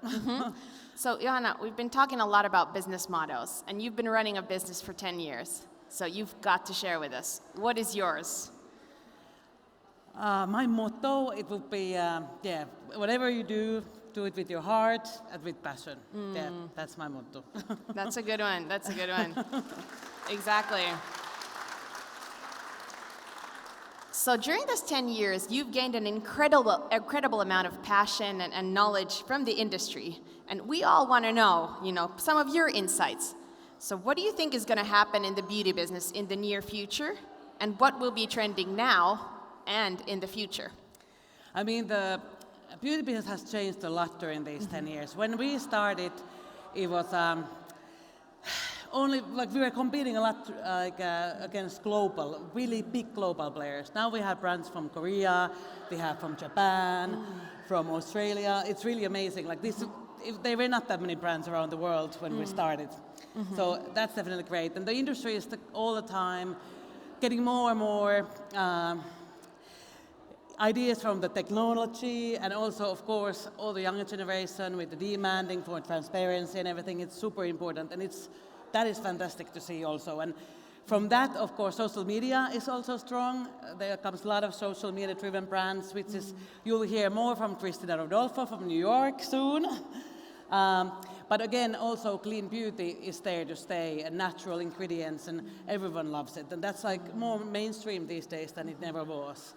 So Johanna, we've been talking a lot about business mottos, and you've been running a business for 10 years. So you've got to share with us. What is yours? My motto, it would be, whatever you do it with your heart and with passion. Yeah, that's my motto. That's a good one. That's a good one. Exactly. So during those 10 years, you've gained an incredible amount of passion and knowledge from the industry. And we all want to know, some of your insights. So what do you think is going to happen in the beauty business in the near future? And what will be trending now and in the future? I mean, the beauty business has changed a lot during these 10 years. When we started, it was only we were competing a lot against really big global players. Now we have brands from Korea, we have from Japan, from Australia. It's really amazing. There were not that many brands around the world when we started. So that's definitely great. And the industry is all the time getting more and more ideas from the technology, and also, of course, all the younger generation with the demanding for transparency and everything. It's super important, and that is fantastic to see also. And from that, of course, social media is also strong. There comes a lot of social media-driven brands, which is you'll hear more from Cristina Rodolfo from New York soon. But again, also clean beauty is there to stay, and natural ingredients, and everyone loves it. And that's more mainstream these days than it never was.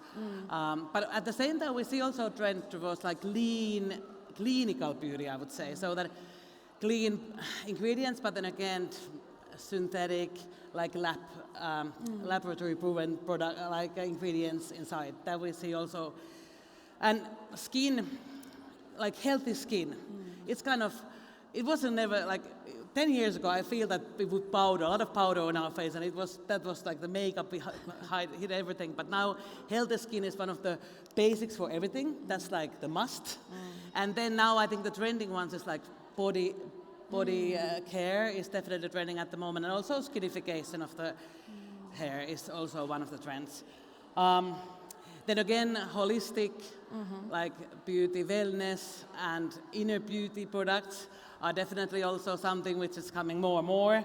But at the same time, we see also a trend towards clinical beauty, I would say. So that clean ingredients, but then again, synthetic, laboratory proven product, ingredients inside. That we see also And skin, like healthy skin, it's kind of, it wasn't never like 10 years ago. I feel that we would powder, a lot of powder on our face, and that was like the makeup hid everything. But now healthy skin is one of the basics for everything. That's like the must. And then now I think the trending ones is like body care is definitely trending at the moment, and also skinification of the hair is also one of the trends. Then again, holistic, like beauty, wellness, and inner beauty products are definitely also something which is coming more and more.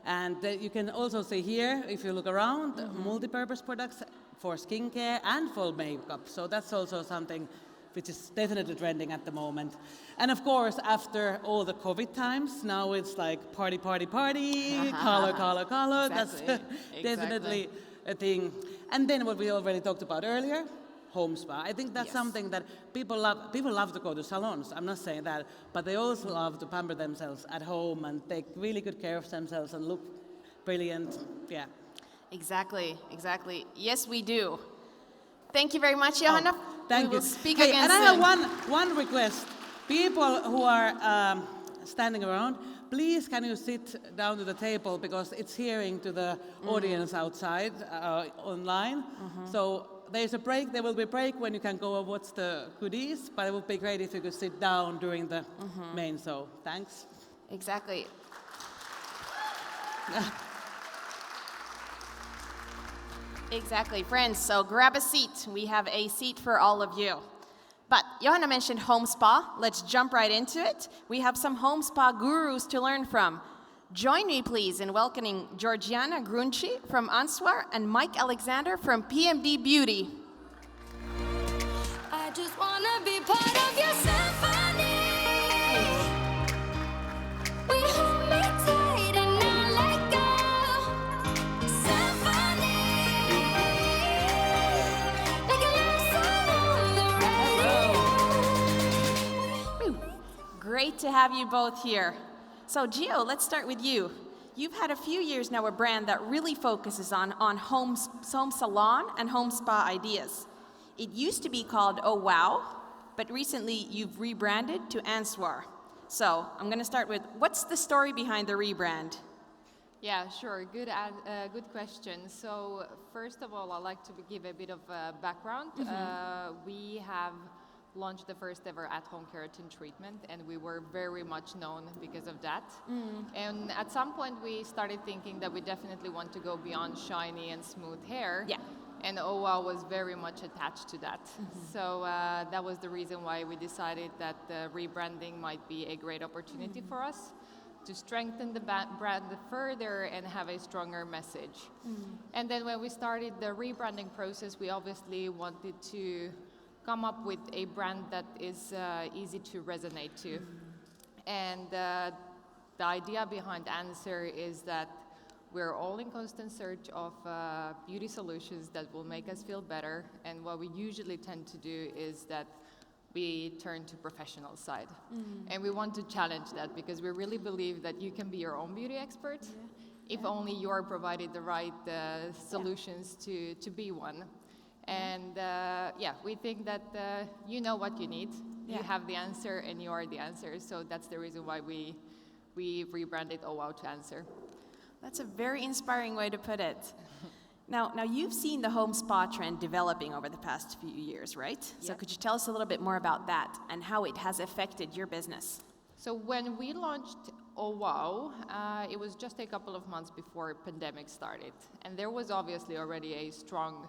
And you can also see here, if you look around, multi-purpose products for skincare and for makeup. So that's also something which is definitely trending at the moment. And of course, after all the COVID times, now it's like party, party, party, color, color, color. Exactly. That's definitely a thing. And then what we already talked about earlier, home spa. I think that's something that people love. People love to go to salons, I'm not saying that, but they also love to pamper themselves at home and take really good care of themselves and look brilliant. Yeah. Exactly. Yes, we do. Thank you very much, Johanna. Thank we you. will speak Hey, again and I soon. have one request. People who are standing around, please can you sit down to the table, because it's hearing to the audience outside online. So there's a break. There will be a break when you can go and watch the goodies, but it would be great if you could sit down during the main show. Thanks. Exactly. Exactly, friends. So grab a seat. We have a seat for all of you. But Johanna mentioned home spa. Let's jump right into it. We have some home spa gurus to learn from. Join me, please, in welcoming Georgiana Grunci from Answar and Mike Alexander from PMD Beauty. I just wanna be part of your symphony. We hold me tight and not let go. Symphony. Like a love song on the radio. Great to have you both here. So Gio, let's start with you. You've had a few years now a brand that really focuses on home salon and home spa ideas. It used to be called Oh Wow, but recently you've rebranded to Answar. So I'm going to start with, what's the story behind the rebrand? Yeah, sure. Good question. So first of all, I'd like to give a bit of background. We have launched the first ever at-home keratin treatment, and we were very much known because of that. And at some point, we started thinking that we definitely want to go beyond shiny and smooth hair. Yeah. And OWOW was very much attached to that. So that was the reason why we decided that the rebranding might be a great opportunity for us to strengthen the brand further and have a stronger message. And then when we started the rebranding process, we obviously wanted to come up with a brand that is easy to resonate to. And the idea behind Answer is that we're all in constant search of beauty solutions that will make us feel better. And what we usually tend to do is that we turn to professional side. And we want to challenge that, because we really believe that you can be your own beauty expert if only you're provided the right solutions to be one. And we think that you know what you need. You have the answer, and you are the answer. So that's the reason why we rebranded OWOW to Answer. That's a very inspiring way to put it. Now you've seen the home spa trend developing over the past few years, right? So could you tell us a little bit more about that and how it has affected your business? So when we launched OWOW, it was just a couple of months before pandemic started. And there was obviously already a strong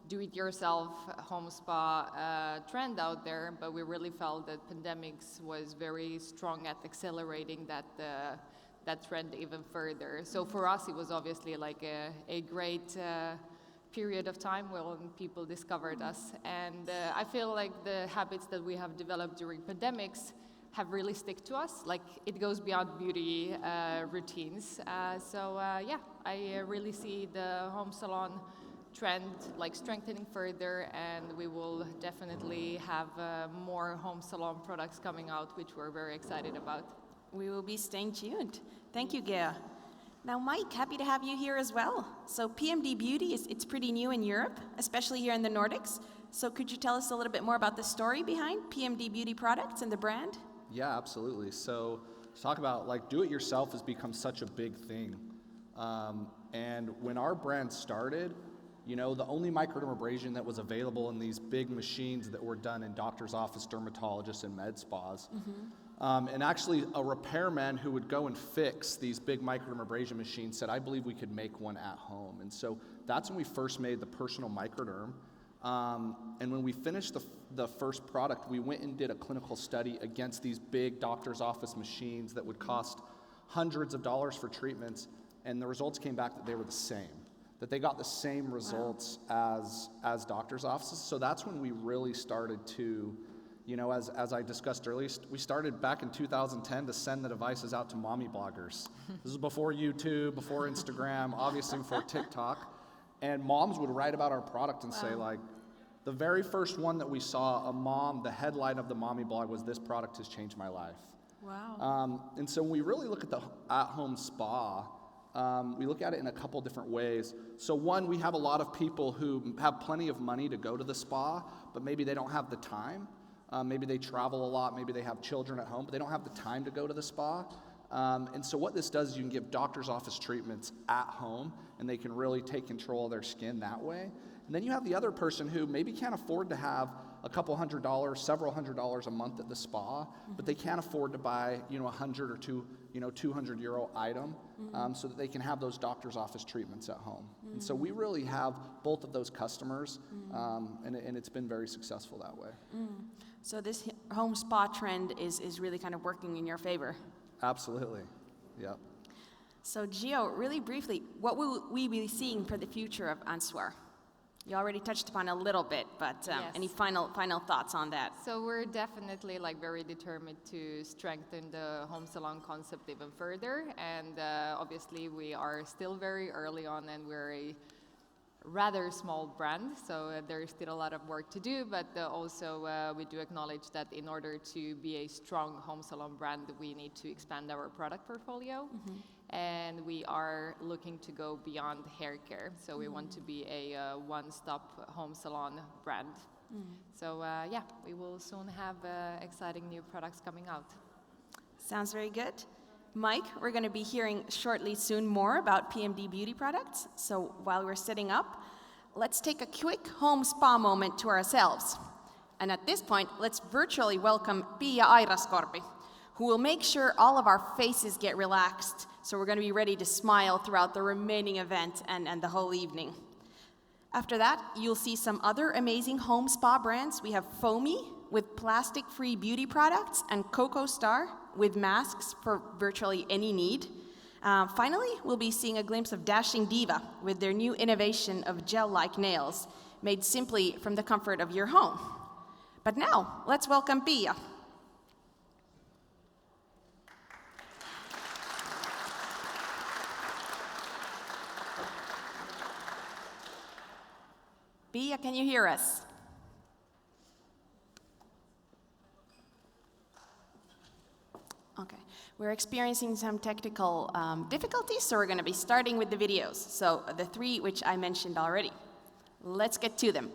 do-it-yourself home spa trend out there, but we really felt that pandemics was very strong at accelerating that trend even further. So for us, it was obviously like a great period of time when people discovered us. And I feel like the habits that we have developed during pandemics have really stick to us. Like, it goes beyond beauty routines. I really see the home salon trend like strengthening further, and we will definitely have more home salon products coming out, which we're very excited about. We will be staying tuned. Thank you, Gea. Now, Mike, happy to have you here as well. So PMD Beauty, it's pretty new in Europe, especially here in the Nordics. So could you tell us a little bit more about the story behind PMD Beauty Products and the brand? Yeah, absolutely. So talk about like do-it-yourself has become such a big thing. And when our brand started, you know, the only microdermabrasion that was available in these big machines that were done in doctor's office, dermatologists, and med spas. And actually a repairman who would go and fix these big microdermabrasion machines said, I believe we could make one at home. And so that's when we first made the personal microderm. And when we finished the first product, we went and did a clinical study against these big doctor's office machines that would cost hundreds of dollars for treatments, and the results came back that they were the same, that they got the same results as doctor's offices. So that's when we really started to, you know, as I discussed earlier, we started back in 2010 to send the devices out to mommy bloggers. This is before YouTube, before Instagram, obviously before TikTok. And moms would write about our product and say, like, the very first one that we saw, a mom, the headline of the mommy blog was, "This product has changed my life." Wow. And so when we really look at the at-home spa, we look at it in a couple different ways. So one, we have a lot of people who have plenty of money to go to the spa, but maybe they don't have the time. Maybe they travel a lot, maybe they have children at home, but they don't have the time to go to the spa. And so what this does is you can give doctor's office treatments at home, and they can really take control of their skin that way. And then you have the other person who maybe can't afford to have a couple $100, several $100 a month at the spa, but they can't afford to buy, you know, 100 or 200 euro item, so that they can have those doctor's office treatments at home. And so we really have both of those customers, and it's been very successful that way. So this home spa trend is really kind of working in your favor. Absolutely, yep. So Gio, really briefly, what will we be seeing for the future of Answer? You already touched upon a little bit, but Yes. any final thoughts on that? So we're definitely like very determined to strengthen the home salon concept even further, and obviously we are still very early on, and we're a rather small brand, so there's still a lot of work to do, but also we do acknowledge that in order to be a strong home salon brand, we need to expand our product portfolio. And we are looking to go beyond hair care, so we want to be a one-stop home salon brand. So yeah, we will soon have exciting new products coming out. Sounds very good. Mike, we're going to be hearing shortly soon more about PMD Beauty Products. So while we're setting up, let's take a quick home spa moment to ourselves. And at this point, let's virtually welcome Pia Airaskorpi, who will make sure all of our faces get relaxed. So we're going to be ready to smile throughout the remaining event and the whole evening. After that, you'll see some other amazing home spa brands. We have Foamy with plastic-free beauty products and Coco Star with masks for virtually any need. Finally, we'll be seeing a glimpse of Dashing Diva with their new innovation of gel-like nails made simply from the comfort of your home. But now, let's welcome Pia. Pia, can you hear us? Okay, we're experiencing some technical difficulties, so we're going to be starting with the videos. So the three which I mentioned already. Let's get to them.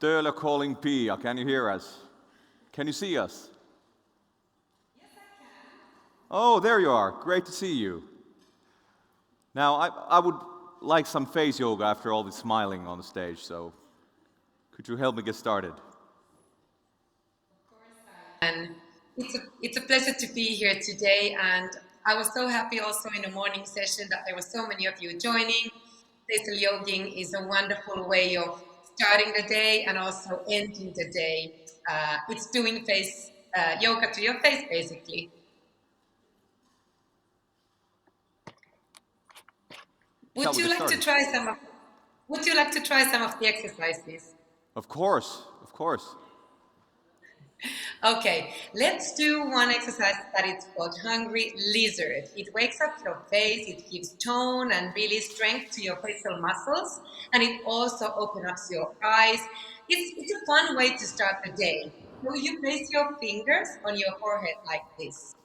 Töölö calling Pia. Can you hear us? Can you see us? Yes, I can. Oh, there you are. Great to see you. Now, I would like some face yoga after all the smiling on the stage, so could you help me get started? And it's a pleasure to be here today, and I was so happy also in the morning session that there were so many of you joining. Facial yoging is a wonderful way of starting the day and also ending the day. It's doing face yoga to your face, basically. Would you like to try some of the exercises? Of course, of course. Okay, let's do one exercise that is called Hungry Lizard. It wakes up your face, it gives tone and really strength to your facial muscles, and it also opens up your eyes. It's a fun way to start the day. So you place your fingers on your forehead like this.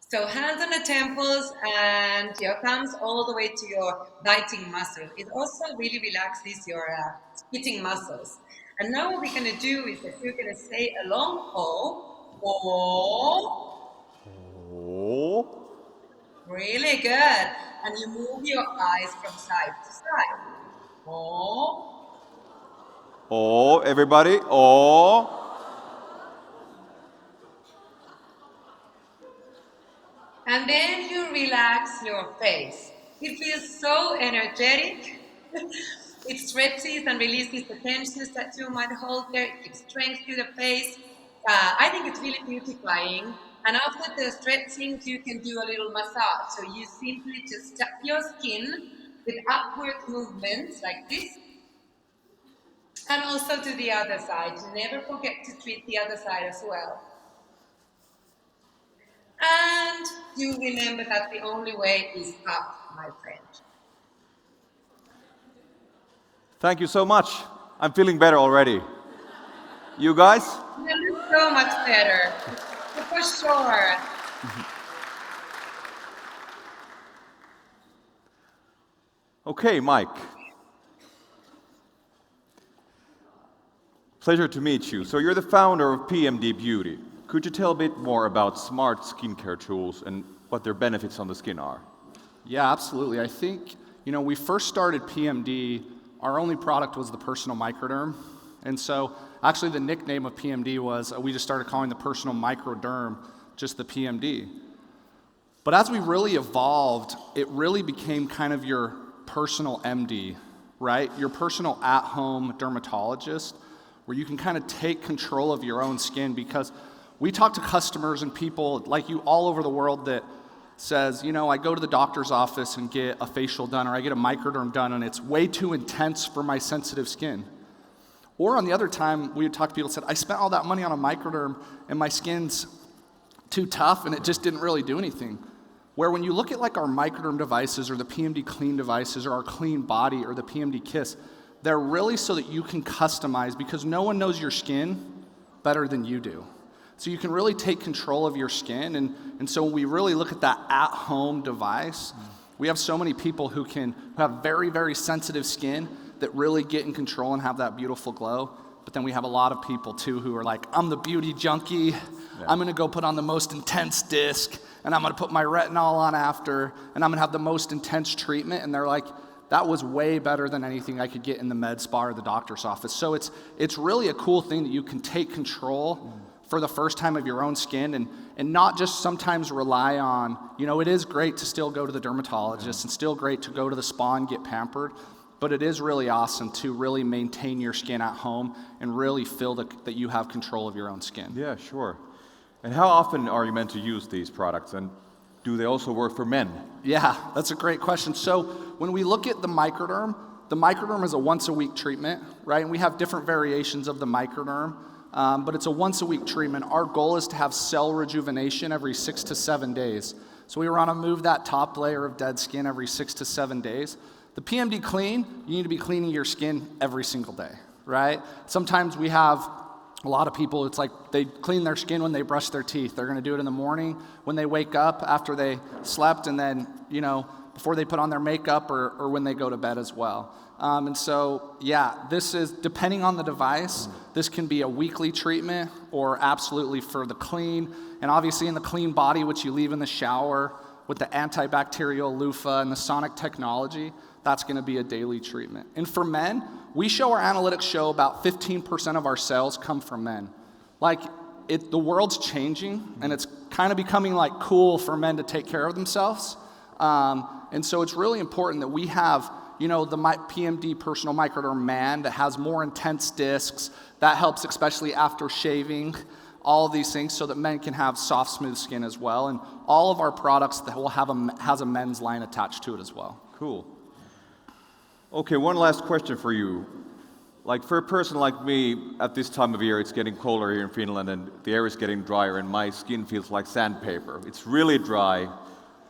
So hands on the temples and your thumbs all the way to your biting muscle. It also really relaxes your spitting muscles. And now what we're going to do is that you're going to say a long Oh. Really good. And you move your eyes from side to side. Oh, everybody. Oh. And then you relax your face. It feels so energetic. It stretches and releases the tensions that you might hold there. It gives strength to the face. I think it's really beautifying. And after the stretching, you can do a little massage. So you simply just tap your skin with upward movements like this. And also to the other side. Never forget to treat the other side as well. And you remember that the only way is up, my friend. Thank you so much. I'm feeling better already. You guys? You look so much better, for sure. Okay, Mike. Pleasure to meet you. So you're the founder of PMD Beauty. Could you tell a bit more about smart skincare tools and what their benefits on the skin are? Yeah, absolutely. I think, we first started PMD, our only product was the personal microderm. And so actually the nickname of PMD was, we just started calling the personal microderm just the PMD. But as we really evolved, it really became kind of your personal MD, right? Your personal at-home dermatologist, where you can kind of take control of your own skin, because we talk to customers and people like you all over the world that says, I go to the doctor's office and get a facial done, or I get a microderm done, and it's way too intense for my sensitive skin. Or on the other time, we would talk to people that said, I spent all that money on a microderm and my skin's too tough and it just didn't really do anything. Where when you look at like our microderm devices or the PMD Clean devices or our Clean Body or the PMD Kiss, they're really so that you can customize, because no one knows your skin better than you do. So you can really take control of your skin. And so when we really look at that at-home device, we have so many people who have very, very sensitive skin that really get in control and have that beautiful glow. But then we have a lot of people too who are like, I'm the beauty junkie. Yeah. I'm gonna go put on the most intense disc, and I'm gonna put my retinol on after, and I'm gonna have the most intense treatment. And they're like, that was way better than anything I could get in the med spa or the doctor's office. So it's really a cool thing that you can take control for the first time of your own skin, and not just sometimes rely on, it is great to still go to the dermatologist and still great to go to the spa and get pampered, but it is really awesome to really maintain your skin at home and really feel that you have control of your own skin. Yeah, sure. And how often are you meant to use these products, and do they also work for men? Yeah, that's a great question. So when we look at the microderm is a once-a-week treatment, right? And we have different variations of the microderm. But it's a once-a-week treatment. Our goal is to have cell rejuvenation every 6 to 7 days. So we want to move that top layer of dead skin every 6 to 7 days. The PMD Clean, you need to be cleaning your skin every single day, right? Sometimes we have a lot of people, it's like they clean their skin when they brush their teeth. They're going to do it in the morning when they wake up after they slept, and then, before they put on their makeup or when they go to bed as well. And so, yeah, this is, depending on the device, this can be a weekly treatment or absolutely for the clean. And obviously in the clean body, which you leave in the shower with the antibacterial loofah and the sonic technology, that's gonna be a daily treatment. And for men, our analytics show about 15% of our sales come from men. Like, the world's changing, and it's kind of becoming like cool for men to take care of themselves. And so it's really important that we have, the PMD personal microderm man that has more intense discs. That helps especially after shaving, all of these things, so that men can have soft, smooth skin as well. And all of our products that will has a men's line attached to it as well. Cool. Okay, one last question for you. Like for a person like me, at this time of year, it's getting colder here in Finland and the air is getting drier and my skin feels like sandpaper. It's really dry.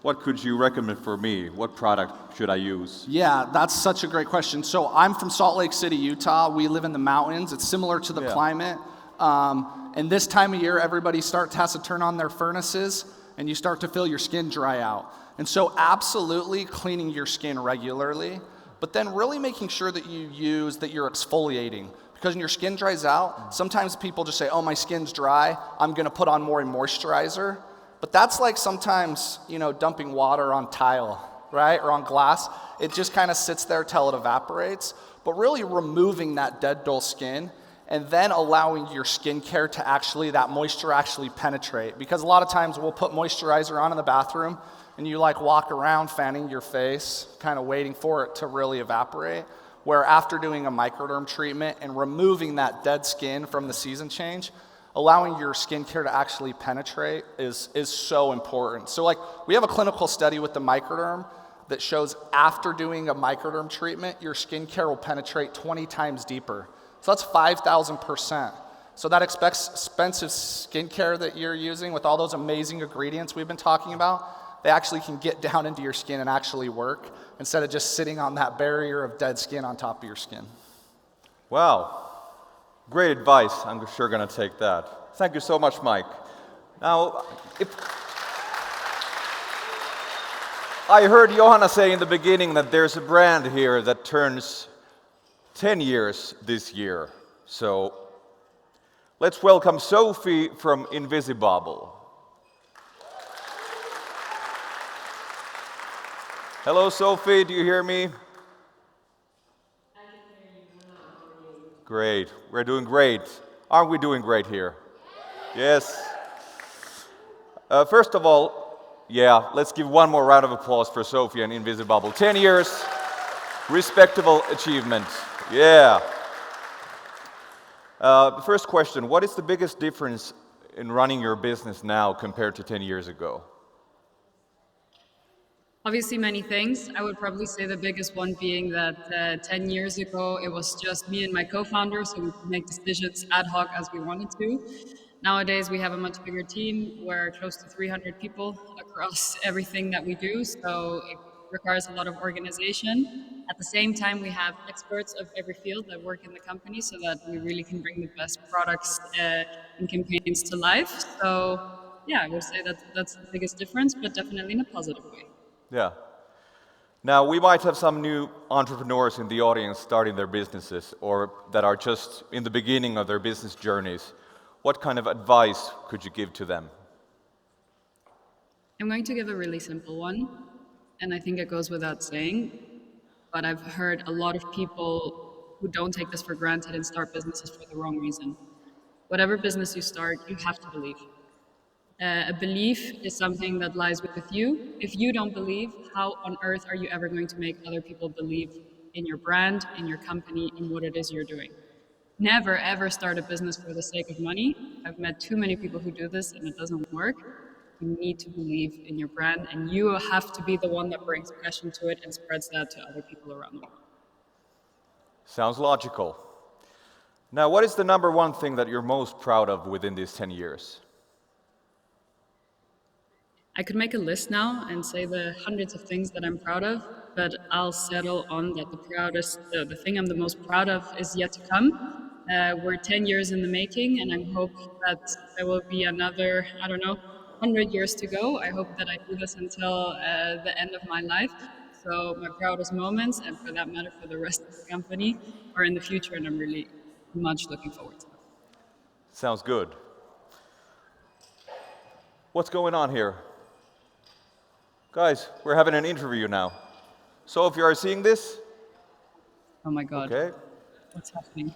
What could you recommend for me? What product should I use? Yeah, that's such a great question. So I'm from Salt Lake City, Utah. We live in the mountains. It's similar to the climate. And this time of year, everybody has to turn on their furnaces and you start to feel your skin dry out. And so absolutely cleaning your skin regularly, but then really making sure that you're exfoliating. Because when your skin dries out, sometimes people just say, oh, my skin's dry, I'm gonna put on more moisturizer. But that's like sometimes, dumping water on tile, right? Or on glass. It just kind of sits there till it evaporates. But really removing that dead, dull skin and then allowing your skincare to that moisture actually penetrate. Because a lot of times we'll put moisturizer on in the bathroom and you walk around fanning your face, kind of waiting for it to really evaporate. Where after doing a microderm treatment and removing that dead skin from the season change, allowing your skincare to actually penetrate is so important. So we have a clinical study with the microderm that shows after doing a microderm treatment, your skincare will penetrate 20 times deeper. So that's 5,000%. So that expensive skincare that you're using with all those amazing ingredients we've been talking about, they actually can get down into your skin and actually work instead of just sitting on that barrier of dead skin on top of your skin. Wow. Great advice. I'm sure going to take that. Thank you so much, Mike. Now, I heard Johanna say in the beginning that there's a brand here that turns 10 years this year. So let's welcome Sophie from Invisibobble. Hello, Sophie. Do you hear me? I can hear you. Great. We're doing great. Aren't we doing great here? Yes. First of all, let's give one more round of applause for Sophie and Invisibobble. 10 years, respectable achievement. Yeah. The first question, what is the biggest difference in running your business now compared to 10 years ago? Obviously many things. I would probably say the biggest one being that 10 years ago it was just me and my co-founder, so we could make decisions ad hoc as we wanted to. Nowadays we have a much bigger team. We're close to 300 people across everything that we do, so it requires a lot of organization. At the same time, we have experts of every field that work in the company so that we really can bring the best products and campaigns to life. So yeah, I would say that's the biggest difference, but definitely in a positive way. Yeah. Now, we might have some new entrepreneurs in the audience starting their businesses or that are just in the beginning of their business journeys. What kind of advice could you give to them? I'm going to give a really simple one, and I think it goes without saying, but I've heard a lot of people who don't take this for granted and start businesses for the wrong reason. Whatever business you start, you have to believe. A belief is something that lies with you. If you don't believe, how on earth are you ever going to make other people believe in your brand, in your company, in what it is you're doing? Never ever start a business for the sake of money. I've met too many people who do this and it doesn't work. You need to believe in your brand and you have to be the one that brings passion to it and spreads that to other people around the world. Sounds logical. Now, what is the number one thing that you're most proud of within these 10 years? I could make a list now and say the hundreds of things that I'm proud of, but I'll settle on that the thing I'm the most proud of is yet to come. We're 10 years in the making, and I hope that there will be another, 100 years to go. I hope that I do this until the end of my life. So my proudest moments, and for that matter, for the rest of the company, are in the future, and I'm really much looking forward to them. Sounds good. What's going on here? Guys, we're having an interview now. So if you are seeing this, oh my God, okay. What's happening?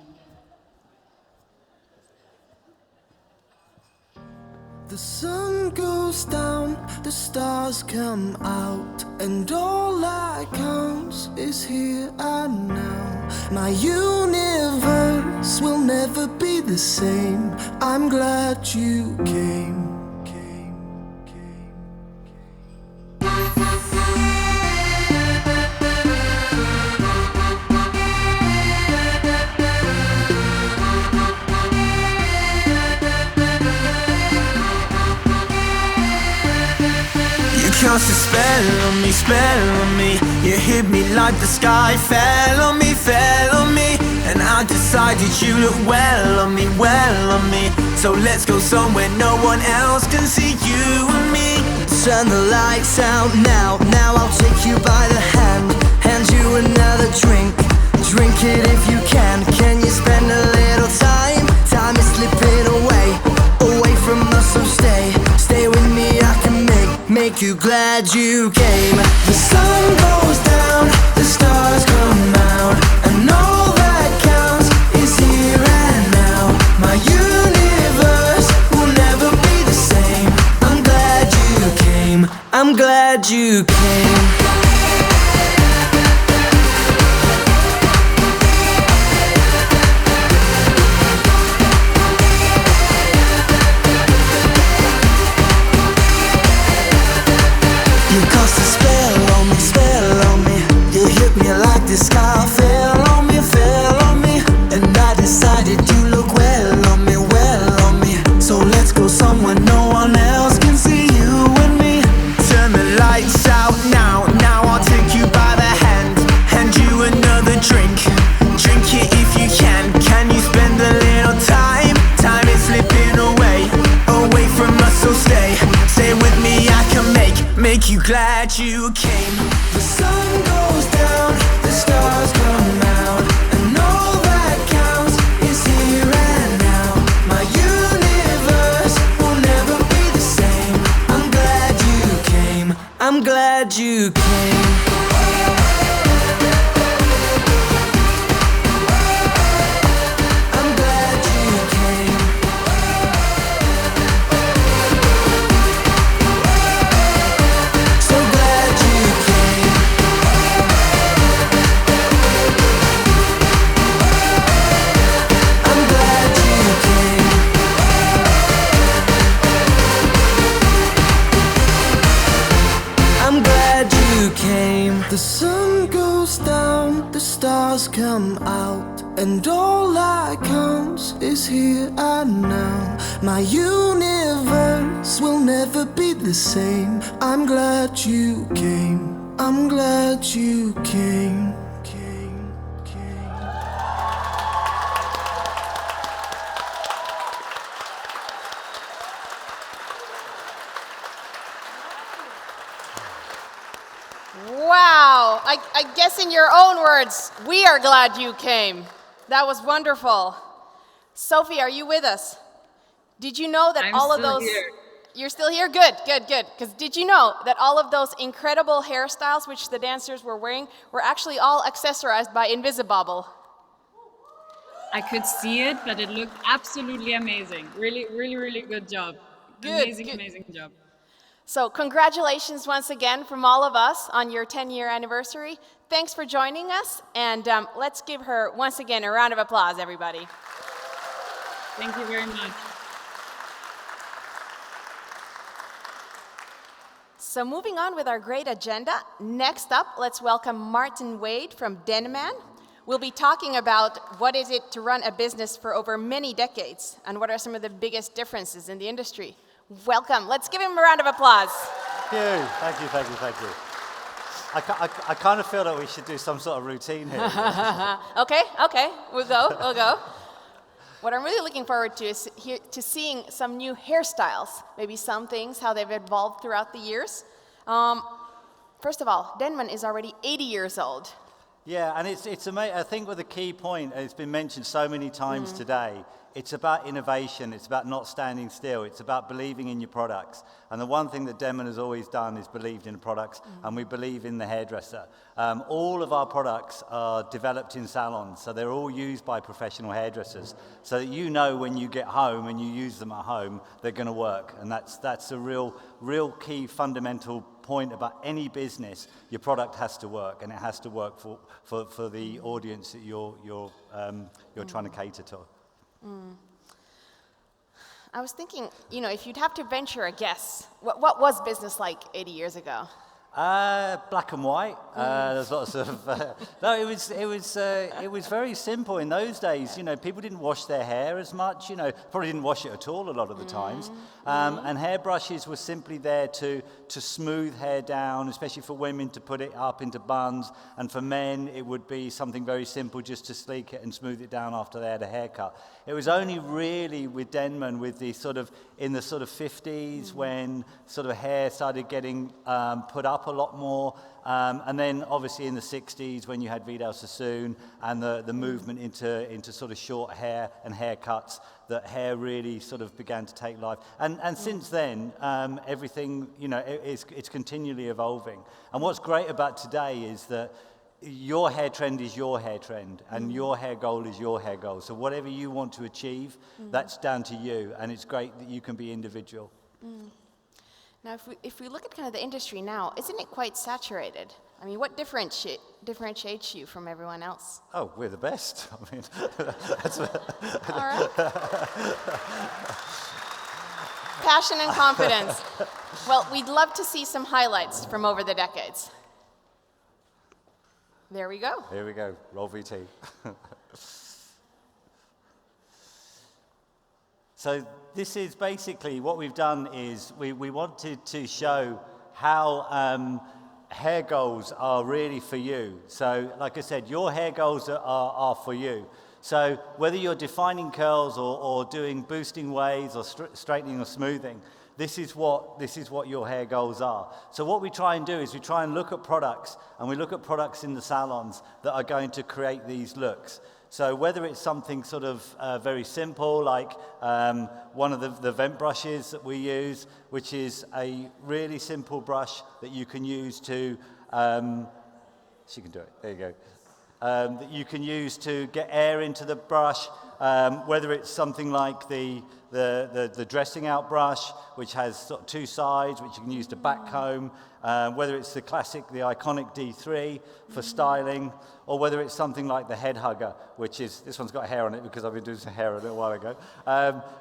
The sun goes down, the stars come out, and all that counts is here and now. My universe will never be the same. I'm glad you came. Cast a spell on me. You hit me like the sky fell on me, and I decided you look well on me, So let's go somewhere no one else can see you and me. Turn the lights out now, I'll take you by the hand you another drink. Drink it if you can you spend a little time? Time is slipping away from us, so stay with me, I can make you glad you came. The sun goes down, the stars come out, and all that counts is here and now. My universe will never be the same. I'm glad you came. I'm glad you came. You cast a spell on me. You hit me like the sky fell on me, and I decided you look well on me, So let's go somewhere no one else can see you and me. Turn the lights out now, I'll take you by the hand you another drink. Drink it if you can you spend a little time? Time is slipping away from us, so stay with me, I can make you glad you came. The sun goes down, the stars come out, and all that counts is here and now. My universe will never be the same. I'm glad you came. I'm glad you came. The sun goes down, the stars come out, and all that counts is here and now. My universe will never be the same. I'm glad you came. I'm glad you came. Wow, I guess in your own words, we are glad you came. That was wonderful. Sophie, are you with us? Did you know that I'm all of still those... here. You're still here? Good. Because did you know that all of those incredible hairstyles which the dancers were wearing were actually all accessorized by Invisibobble? I could see it, but it looked absolutely amazing. Really good job. Good. Amazing job. So congratulations once again from all of us on your 10-year anniversary. Thanks for joining us, and let's give her once again a round of applause, everybody. Thank you very much. So moving on with our great agenda, next up, let's welcome Martin Wade from Denman. We'll be talking about what is it to run a business for over many decades, and what are some of the biggest differences in the industry. Welcome. Let's give him a round of applause. Thank you. I kind of feel that we should do some sort of routine here. Okay, we'll go. what I'm really looking forward to is to seeing some new hairstyles, maybe some things, how they've evolved throughout the years. First of all, Denman is already 80 years old. Yeah, and it's amazing. I think with the key point, and it's been mentioned so many times today, it's about innovation, it's about not standing still, it's about believing in your products. And the one thing that Denman has always done is believed in products, and we believe in the hairdresser. All of our products are developed in salons, so they're all used by professional hairdressers, so that you know when you get home and you use them at home, they're going to work. And that's a real key fundamental point about any business. Your product has to work, and it has to work for the audience that you're trying to cater to. I was thinking, if you'd have to venture a guess, what was business like 80 years ago? Black and white. There's lots of. No, it was very simple in those days. People didn't wash their hair as much. Probably didn't wash it at all a lot of the times. And hairbrushes were simply there to smooth hair down, especially for women to put it up into buns, and for men it would be something very simple, just to sleek it and smooth it down after they had a haircut. It was only really with Denman, with the in the 50s, when sort of hair started getting put up a lot more, and then obviously in the 60s when you had Vidal Sassoon and the movement into sort of short hair and haircuts, that hair really sort of began to take life. And since then, everything, it's continually evolving. And what's great about today is that your hair trend is your hair trend, and your hair goal is your hair goal. So whatever you want to achieve, that's down to you, and it's great that you can be individual. Now, if we look at kind of the industry now, isn't it quite saturated? I mean, what differentiates you from everyone else? Oh, we're the best. I mean, that's all right. Passion and confidence. Well, we'd love to see some highlights from over the decades. There we go. Here we go. Roll VT. So this is basically what we've done is we wanted to show how hair goals are really for you. So like I said, your hair goals are for you. So whether you're defining curls or doing boosting waves or straightening or smoothing, this is what your hair goals are. So what we try and do is we try and look at products, and we look at products in the salons that are going to create these looks. So whether it's something sort of very simple, like one of the vent brushes that we use, which is a really simple brush that you can use to, she can do it, there you go, that you can use to get air into the brush, whether it's something like the dressing out brush, which has sort of two sides, which you can use to back comb, whether it's the iconic D3 for styling, or whether it's something like the head hugger, which is, this one's got hair on it because I've been doing some hair on it a while ago,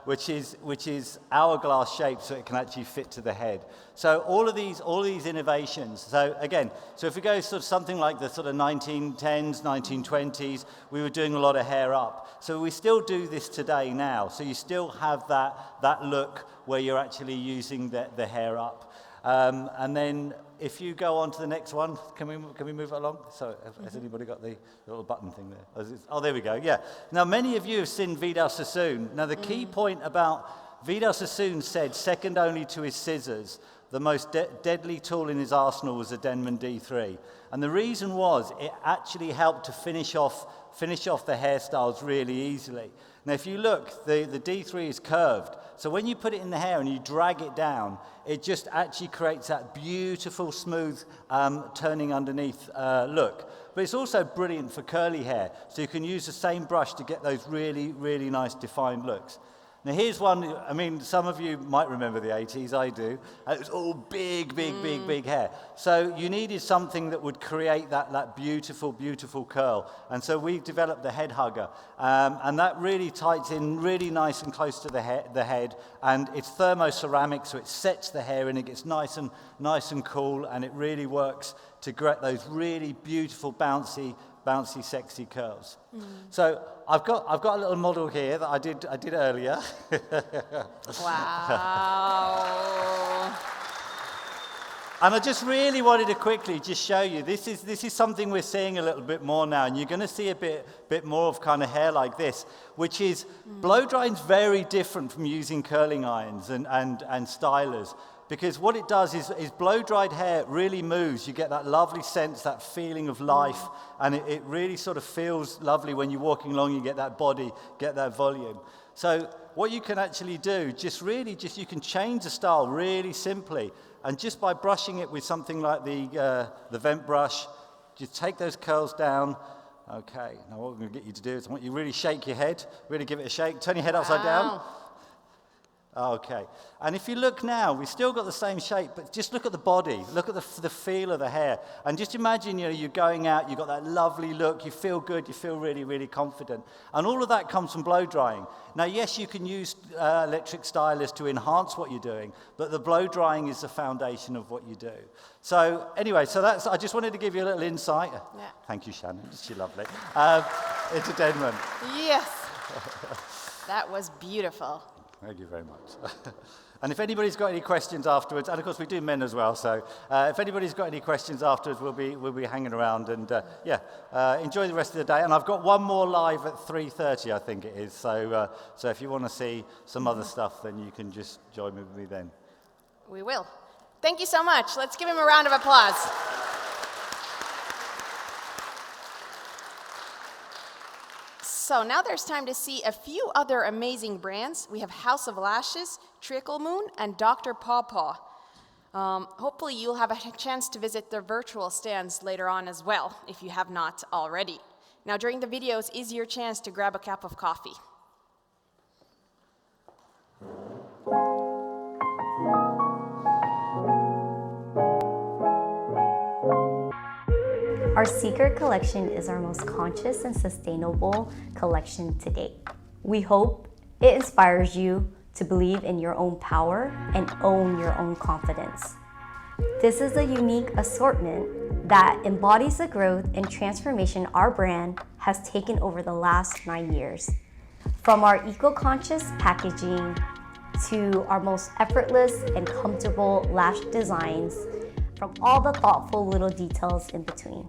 which is hourglass shaped so it can actually fit to the head. So all of these innovations. So again, if we go sort of something like the sort of 1910s, 1920s, we were doing a lot of hair up. So we still do this today now. So you still have that look where you're actually using the hair up. And then if you go on to the next one, can we move it along? So has anybody got the little button thing there? Oh, there we go, yeah. Now, many of you have seen Vidal Sassoon. Now, the key point about Vidal Sassoon said, second only to his scissors, the most deadly tool in his arsenal was a Denman D3. And the reason was it actually helped to finish off the hairstyles really easily. Now, if you look, the D3 is curved. So when you put it in the hair and you drag it down, it just actually creates that beautiful, smooth, turning underneath look. But it's also brilliant for curly hair. So you can use the same brush to get those really, really nice defined looks. Now here's one, I mean, some of you might remember the 80s, I do. It was all big hair. So you needed something that would create that beautiful, beautiful curl. And so we developed the head hugger. And that really ties in really nice and close to the head. And it's thermoceramic, so it sets the hair and it gets nice and cool, and it really works to get those really beautiful, bouncy, sexy curls. So I've got a little model here that I did earlier. Wow. And I just really wanted to quickly just show you, this is something we're seeing a little bit more now, and you're going to see a bit more of kind of hair like this, which is, blow drying is very different from using curling irons and stylers, because what it does is blow-dried hair really moves. You get that lovely sense, that feeling of life, and it really sort of feels lovely when you're walking along, you get that body, get that volume. So what you can actually do, you can change the style really simply. And just by brushing it with something like the vent brush, just take those curls down. Okay, now what I'm going to get you to do is I want you to really shake your head, really give it a shake. Turn your head upside down. Okay, and if you look now, we've still got the same shape, but just look at the body, look at the feel of the hair, and just imagine, you're going out, you've got that lovely look, you feel good, you feel really, really confident, and all of that comes from blow drying. Now, yes, you can use electric stylers to enhance what you're doing, but the blow drying is the foundation of what you do. So anyway, I just wanted to give you a little insight. Yeah. Thank you, Shannon, she's lovely. Entertainment. Yes, that was beautiful. Thank you very much. And if anybody's got any questions afterwards, and of course we do men as well, so if anybody's got any questions afterwards, we'll be hanging around, and enjoy the rest of the day. And I've got one more live at 3:30, I think it is. So if you want to see some other stuff, then you can just join with me then. We will. Thank you so much. Let's give him a round of applause. So now there's time to see a few other amazing brands. We have House of Lashes, Trickle Moon, and Dr. Paw Paw. Hopefully you'll have a chance to visit their virtual stands later on as well, if you have not already. Now during the videos is your chance to grab a cup of coffee. Our Secret collection is our most conscious and sustainable collection to date. We hope it inspires you to believe in your own power and own your own confidence. This is a unique assortment that embodies the growth and transformation our brand has taken over the last 9 years. From our eco-conscious packaging to our most effortless and comfortable lash designs, from all the thoughtful little details in between.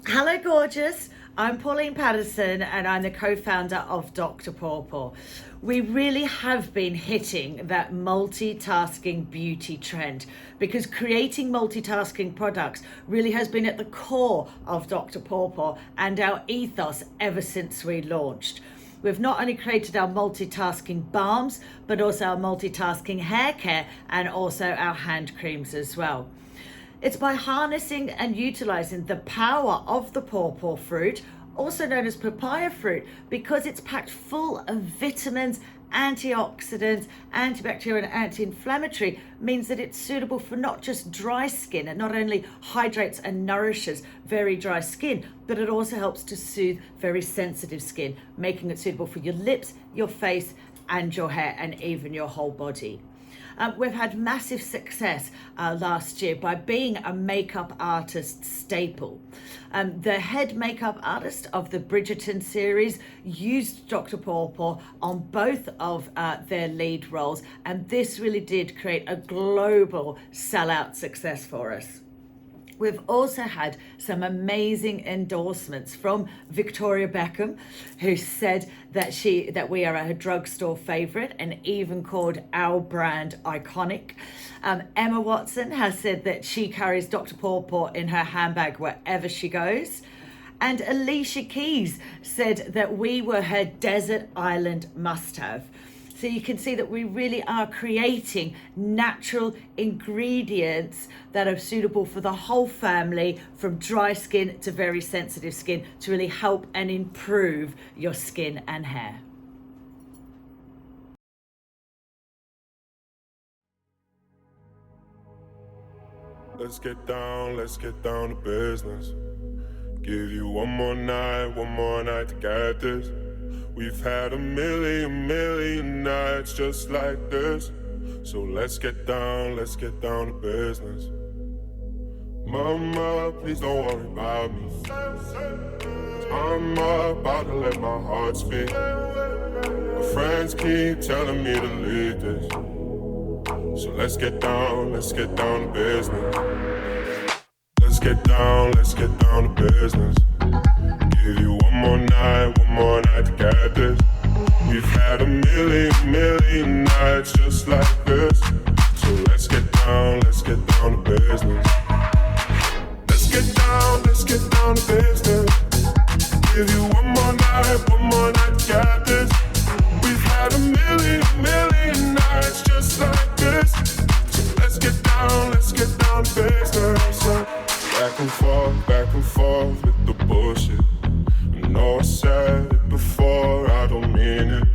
Hello gorgeous, I'm Pauline Patterson and I'm the co-founder of Dr. Paw Paw. We really have been hitting that multitasking beauty trend because creating multitasking products really has been at the core of Dr. Paw Paw and our ethos ever since we launched. We've not only created our multitasking balms, but also our multitasking hair care and also our hand creams as well. It's by harnessing and utilizing the power of the pawpaw fruit, also known as papaya fruit, because it's packed full of vitamins, antioxidants, antibacterial and anti-inflammatory, means that it's suitable for not just dry skin. It not only hydrates and nourishes very dry skin, but it also helps to soothe very sensitive skin, making it suitable for your lips, your face, and your hair, and even your whole body. We've had massive success last year by being a makeup artist staple. The head makeup artist of the Bridgerton series used Dr. Paw Paw on both of their lead roles, and this really did create a global sellout success for us. We've also had some amazing endorsements from Victoria Beckham, who said that we are her drugstore favorite and even called our brand iconic. Emma Watson has said that she carries Dr. Pawpaw in her handbag wherever she goes. And Alicia Keys said that we were her desert island must-have. So you can see that we really are creating natural ingredients that are suitable for the whole family, from dry skin to very sensitive skin, to really help and improve your skin and hair. Let's get down to business. Give you one more night to get this. We've had a million nights just like this. So let's get down to business. Mama, please don't worry about me. I'm about to let my heart speak. My friends keep telling me to leave this. So let's get down to business. Let's get down to business. Give you one more night to get this. We've had a million nights just like this. So let's get down to business. Let's get down to business. Give you one more night to get this. We've had a million nights just like this. So let's get down to business. Back and forth with the bullshit. I know I said it before, I don't mean it.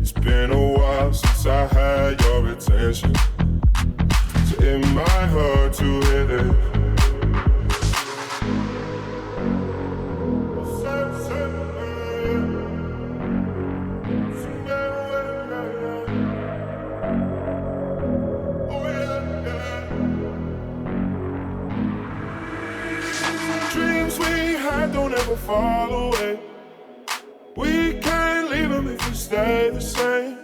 It's been a while since I had your attention, so it might hurt to hit it. Dreams we had don't ever fall away. We can't leave them if we stay the same.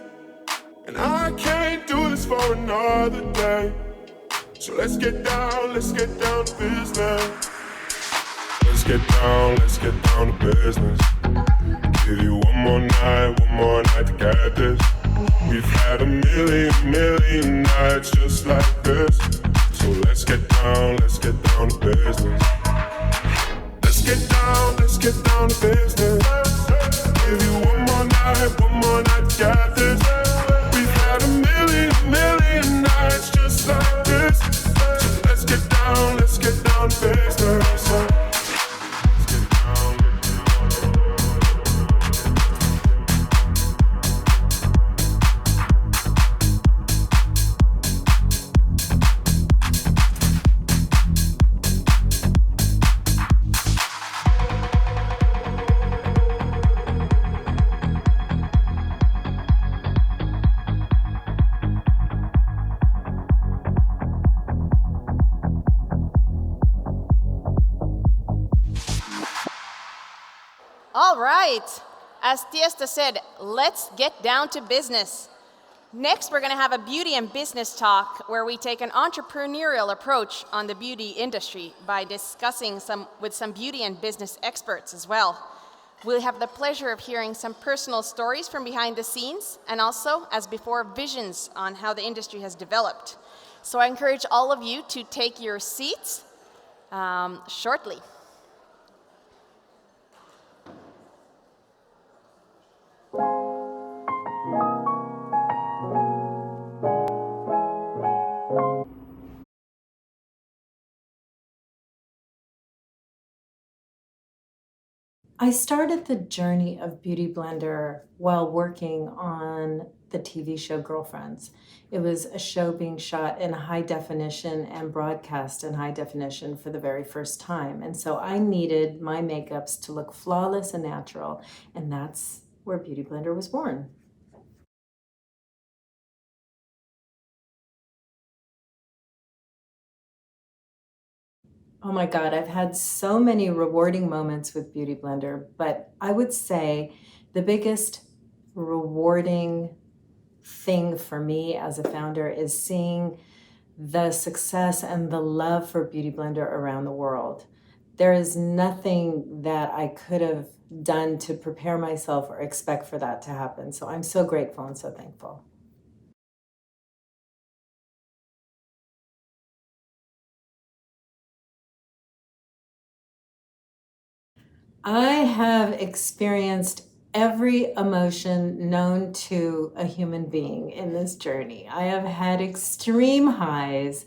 And I can't do this for another day. So let's get down to business. Let's get down to business. Give you one more night to get this. We've had a million nights just like this. So let's get down to business. Let's get down to business. Give you one more night to get this. We've had a million nights just like this. So let's get down to business. All right, as Tiesta said, let's get down to business. Next, we're going to have a beauty and business talk where we take an entrepreneurial approach on the beauty industry by discussing with some beauty and business experts as well. We'll have the pleasure of hearing some personal stories from behind the scenes and also, as before, visions on how the industry has developed. So I encourage all of you to take your seats shortly. I started the journey of Beauty Blender while working on the TV show Girlfriends. It was a show being shot in high definition and broadcast in high definition for the very first time. And so I needed my makeups to look flawless and natural, and that's where Beauty Blender was born. Oh my God, I've had so many rewarding moments with Beauty Blender, but I would say the biggest rewarding thing for me as a founder is seeing the success and the love for Beauty Blender around the world. There is nothing that I could have done to prepare myself or expect for that to happen. So I'm so grateful and so thankful. I have experienced every emotion known to a human being in this journey. I have had extreme highs.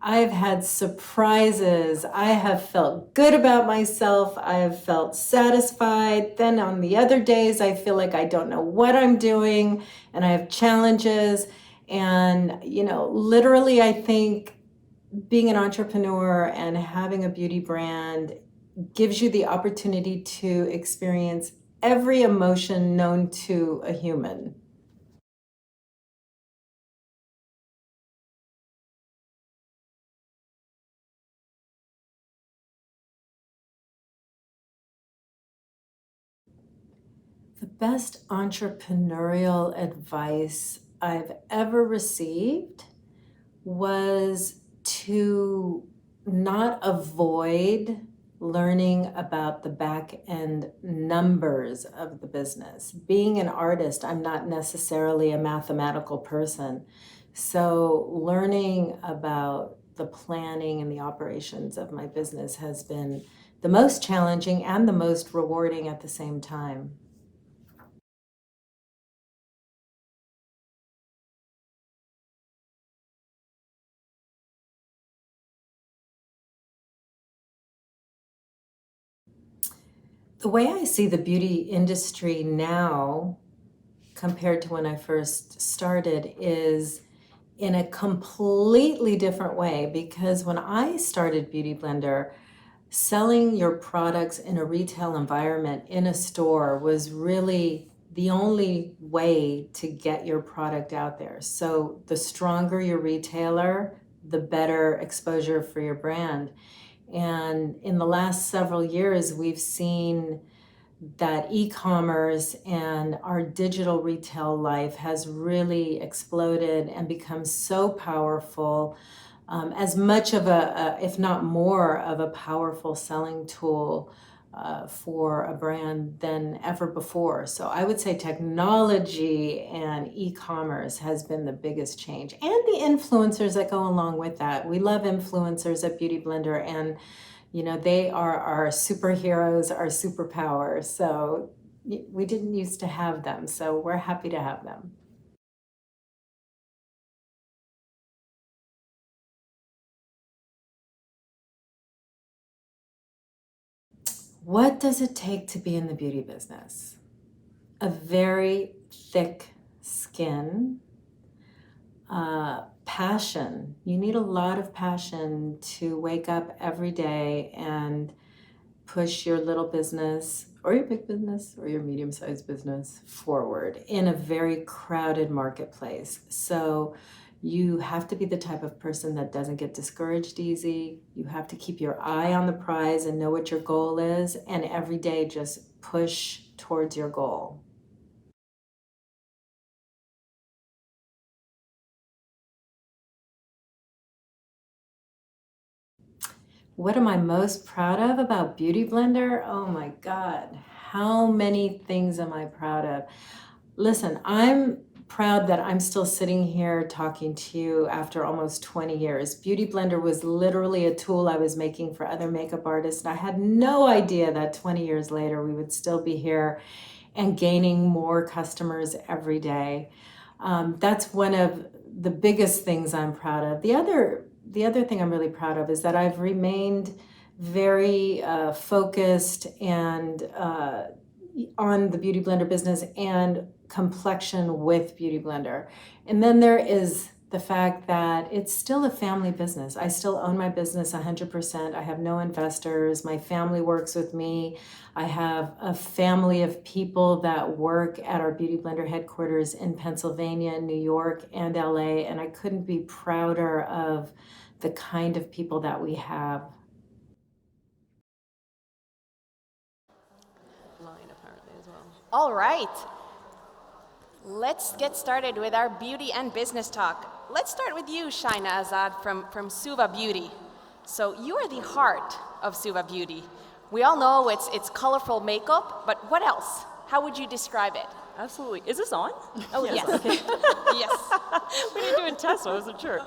I've had surprises. I have felt good about myself. I have felt satisfied. Then on the other days, I feel like I don't know what I'm doing and I have challenges. And, literally, I think being an entrepreneur and having a beauty brand gives you the opportunity to experience every emotion known to a human. The best entrepreneurial advice I've ever received was to not avoid learning about the back end numbers of the business. Being an artist, I'm not necessarily a mathematical person. So learning about the planning and the operations of my business has been the most challenging and the most rewarding at the same time. The way I see the beauty industry now compared to when I first started is in a completely different way, because when I started Beauty Blender, selling your products in a retail environment in a store was really the only way to get your product out there. So the stronger your retailer, the better exposure for your brand. And in the last several years, we've seen that e-commerce and our digital retail life has really exploded and become so powerful, as much of if not more of a powerful selling tool for a brand than ever before. So I would say technology and e-commerce has been the biggest change, and the influencers that go along with that. We love influencers at Beauty Blender, and they are our superheroes, our superpowers. So we didn't used to have them, so we're happy to have them. What does it take to be in the beauty business? A very thick skin, passion. You need a lot of passion to wake up every day and push your little business or your big business or your medium-sized business forward in a very crowded marketplace. So you have to be the type of person that doesn't get discouraged easy. You have to keep your eye on the prize and know what your goal is, and every day just push towards your goal. What am I most proud of about Beauty Blender? Oh my God, how many things am I proud of? Listen, I'm proud that I'm still sitting here talking to you after almost 20 years. Beauty Blender was literally a tool I was making for other makeup artists. And I had no idea that 20 years later we would still be here and gaining more customers every day. That's one of the biggest things I'm proud of. The other thing I'm really proud of is that I've remained very focused and on the Beauty Blender business and complexion with Beauty Blender. And then there is the fact that it's still a family business. I still own my business 100%. I have no investors. My family works with me. I have a family of people that work at our Beauty Blender headquarters in Pennsylvania, New York, and LA, and I couldn't be prouder of the kind of people that we have. All right. Let's get started with our beauty and business talk. Let's start with you, Shaina Azad from Suva Beauty. So you are the heart of Suva Beauty. We all know it's colorful makeup, but what else? How would you describe it? Absolutely. Is this on? Oh, yes. Okay. Yes. We didn't do a test, so I wasn't sure.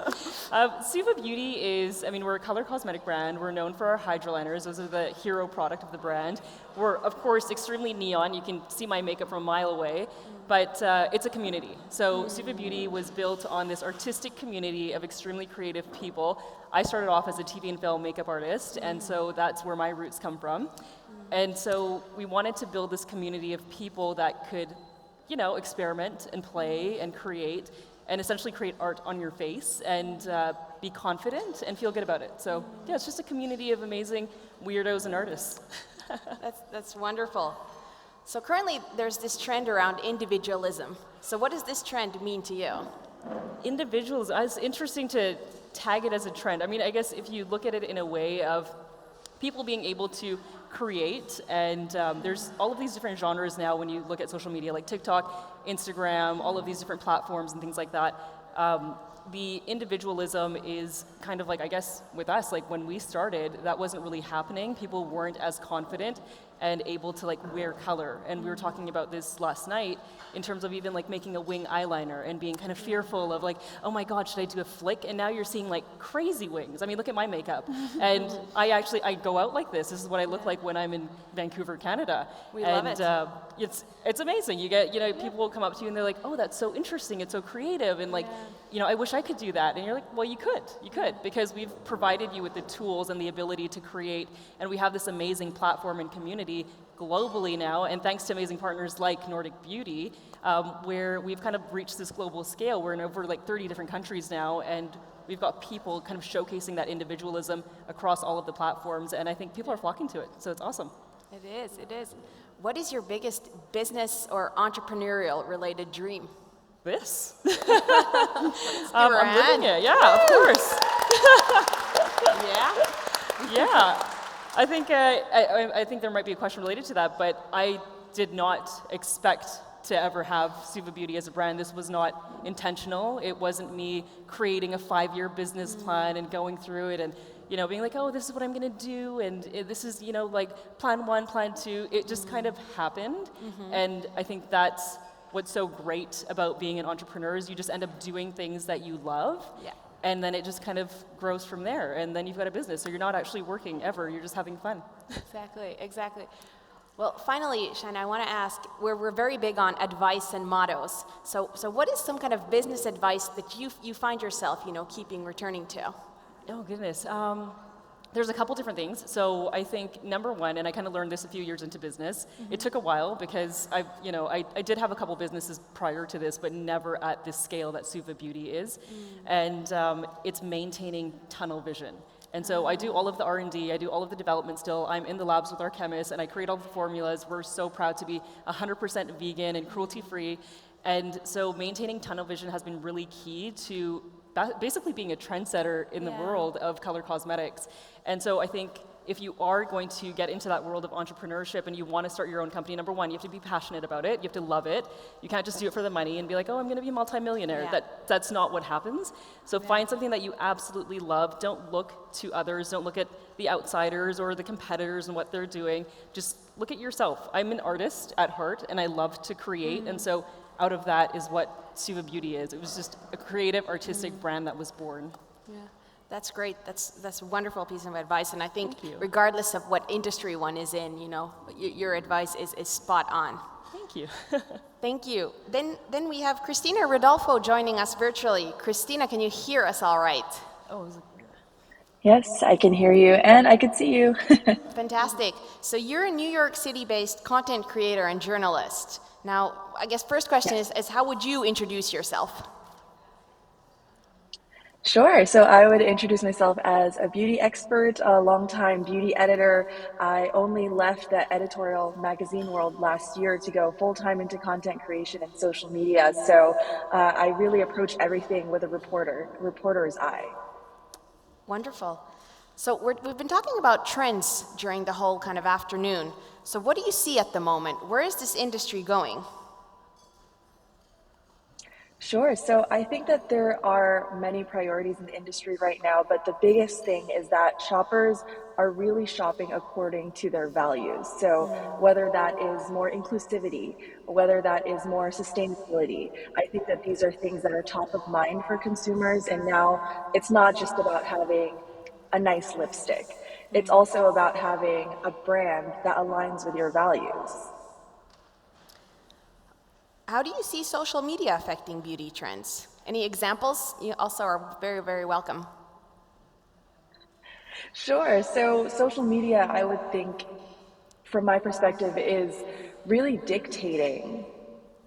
Suva Beauty is, we're a color cosmetic brand. We're known for our hydroliners. Those are the hero product of the brand. We're, of course, extremely neon. You can see my makeup from a mile away, but it's a community. So Suva Beauty was built on this artistic community of extremely creative people. I started off as a TV and film makeup artist, and so that's where my roots come from. And so we wanted to build this community of people that could experiment and play and create and essentially create art on your face and be confident and feel good about it. So yeah, it's just a community of amazing weirdos and artists. That's wonderful. So currently there's this trend around individualism. So what does this trend mean to you? Individualism, it's interesting to tag it as a trend. I guess if you look at it in a way of people being able to create, and there's all of these different genres now when you look at social media like TikTok, Instagram, all of these different platforms and things like that. The individualism is kind of like, I guess with us, like when we started, that wasn't really happening. People weren't as confident and able to like wear color. And we were talking about this last night in terms of even like making a wing eyeliner and being kind of fearful of like, oh my God, should I do a flick? And now you're seeing like crazy wings. Look at my makeup. And I go out like this. This is what I look like when I'm in Vancouver, Canada. We love it. It's amazing. You get, people will come up to you and they're like, oh, that's so interesting. It's so creative. And like, I wish I could do that. And you're like, well, you could, because we've provided you with the tools and the ability to create. And we have this amazing platform and community globally now. And thanks to amazing partners like Nordic Beauty, where we've kind of reached this global scale. We're in over like 30 different countries now. And we've got people kind of showcasing that individualism across all of the platforms. And I think people are flocking to it. So it's awesome. It is. What is your biggest business or entrepreneurial related dream? This? I'm living it, yeah, of course. Yeah. I think there might be a question related to that, but I did not expect to ever have Suva Beauty as a brand. This was not intentional. It wasn't me creating a 5-year business plan and going through it and being like, oh, this is what I'm gonna do, and this is, like plan 1, plan 2. It just kind of happened, and I think that's what's so great about being an entrepreneur is you just end up doing things that you love, and then it just kind of grows from there, and then you've got a business, so you're not actually working ever, you're just having fun. Exactly. Well, finally, Shaina, I want to ask, we're very big on advice and mottos. So what is some kind of business advice that you find yourself, keeping returning to? Oh, goodness. There's a couple different things. So I think number one, and I kind of learned this a few years into business, it took a while because I did have a couple businesses prior to this, but never at this scale that Suva Beauty is. And it's maintaining tunnel vision. And so I do all of the R&D, I do all of the development still. I'm in the labs with our chemists, and I create all the formulas. We're so proud to be 100% vegan and cruelty-free. And so maintaining tunnel vision has been really key to basically being a trendsetter in the world of color cosmetics. And so I think if you are going to get into that world of entrepreneurship and you want to start your own company, number one, you have to be passionate about it. You have to love it. You can't just do it for the money and be like, oh, I'm going to be a multimillionaire. That's not what happens. So find something that you absolutely love. Don't look to others. Don't look at the outsiders or the competitors and what they're doing. Just look at yourself. I'm an artist at heart, and I love to create. And so out of that is what Suva Beauty is. It was just a creative, artistic brand that was born. Yeah, that's great. That's a wonderful piece of advice. And I think regardless of what industry one is in, your advice is spot on. Thank you. Thank you. Then we have Christina Rodolfo joining us virtually. Christina, can you hear us all right? Yes, I can hear you, and I can see you. Fantastic. So you're a New York City-based content creator and journalist. Now, I guess first question is how would you introduce yourself? Sure. So I would introduce myself as a beauty expert, a longtime beauty editor. I only left the editorial magazine world last year to go full-time into content creation and social media. So I really approach everything with a reporter's eye. Wonderful. So we've been talking about trends during the whole kind of afternoon. So what do you see at the moment? Where is this industry going? Sure. So I think that there are many priorities in the industry right now, but the biggest thing is that shoppers are really shopping according to their values. So whether that is more inclusivity, whether that is more sustainability, I think that these are things that are top of mind for consumers. And now it's not just about having a nice lipstick. It's also about having a brand that aligns with your values. How do you see social media affecting beauty trends? Any examples? You also are very, very welcome. Sure. So social media, I would think, from my perspective, is really dictating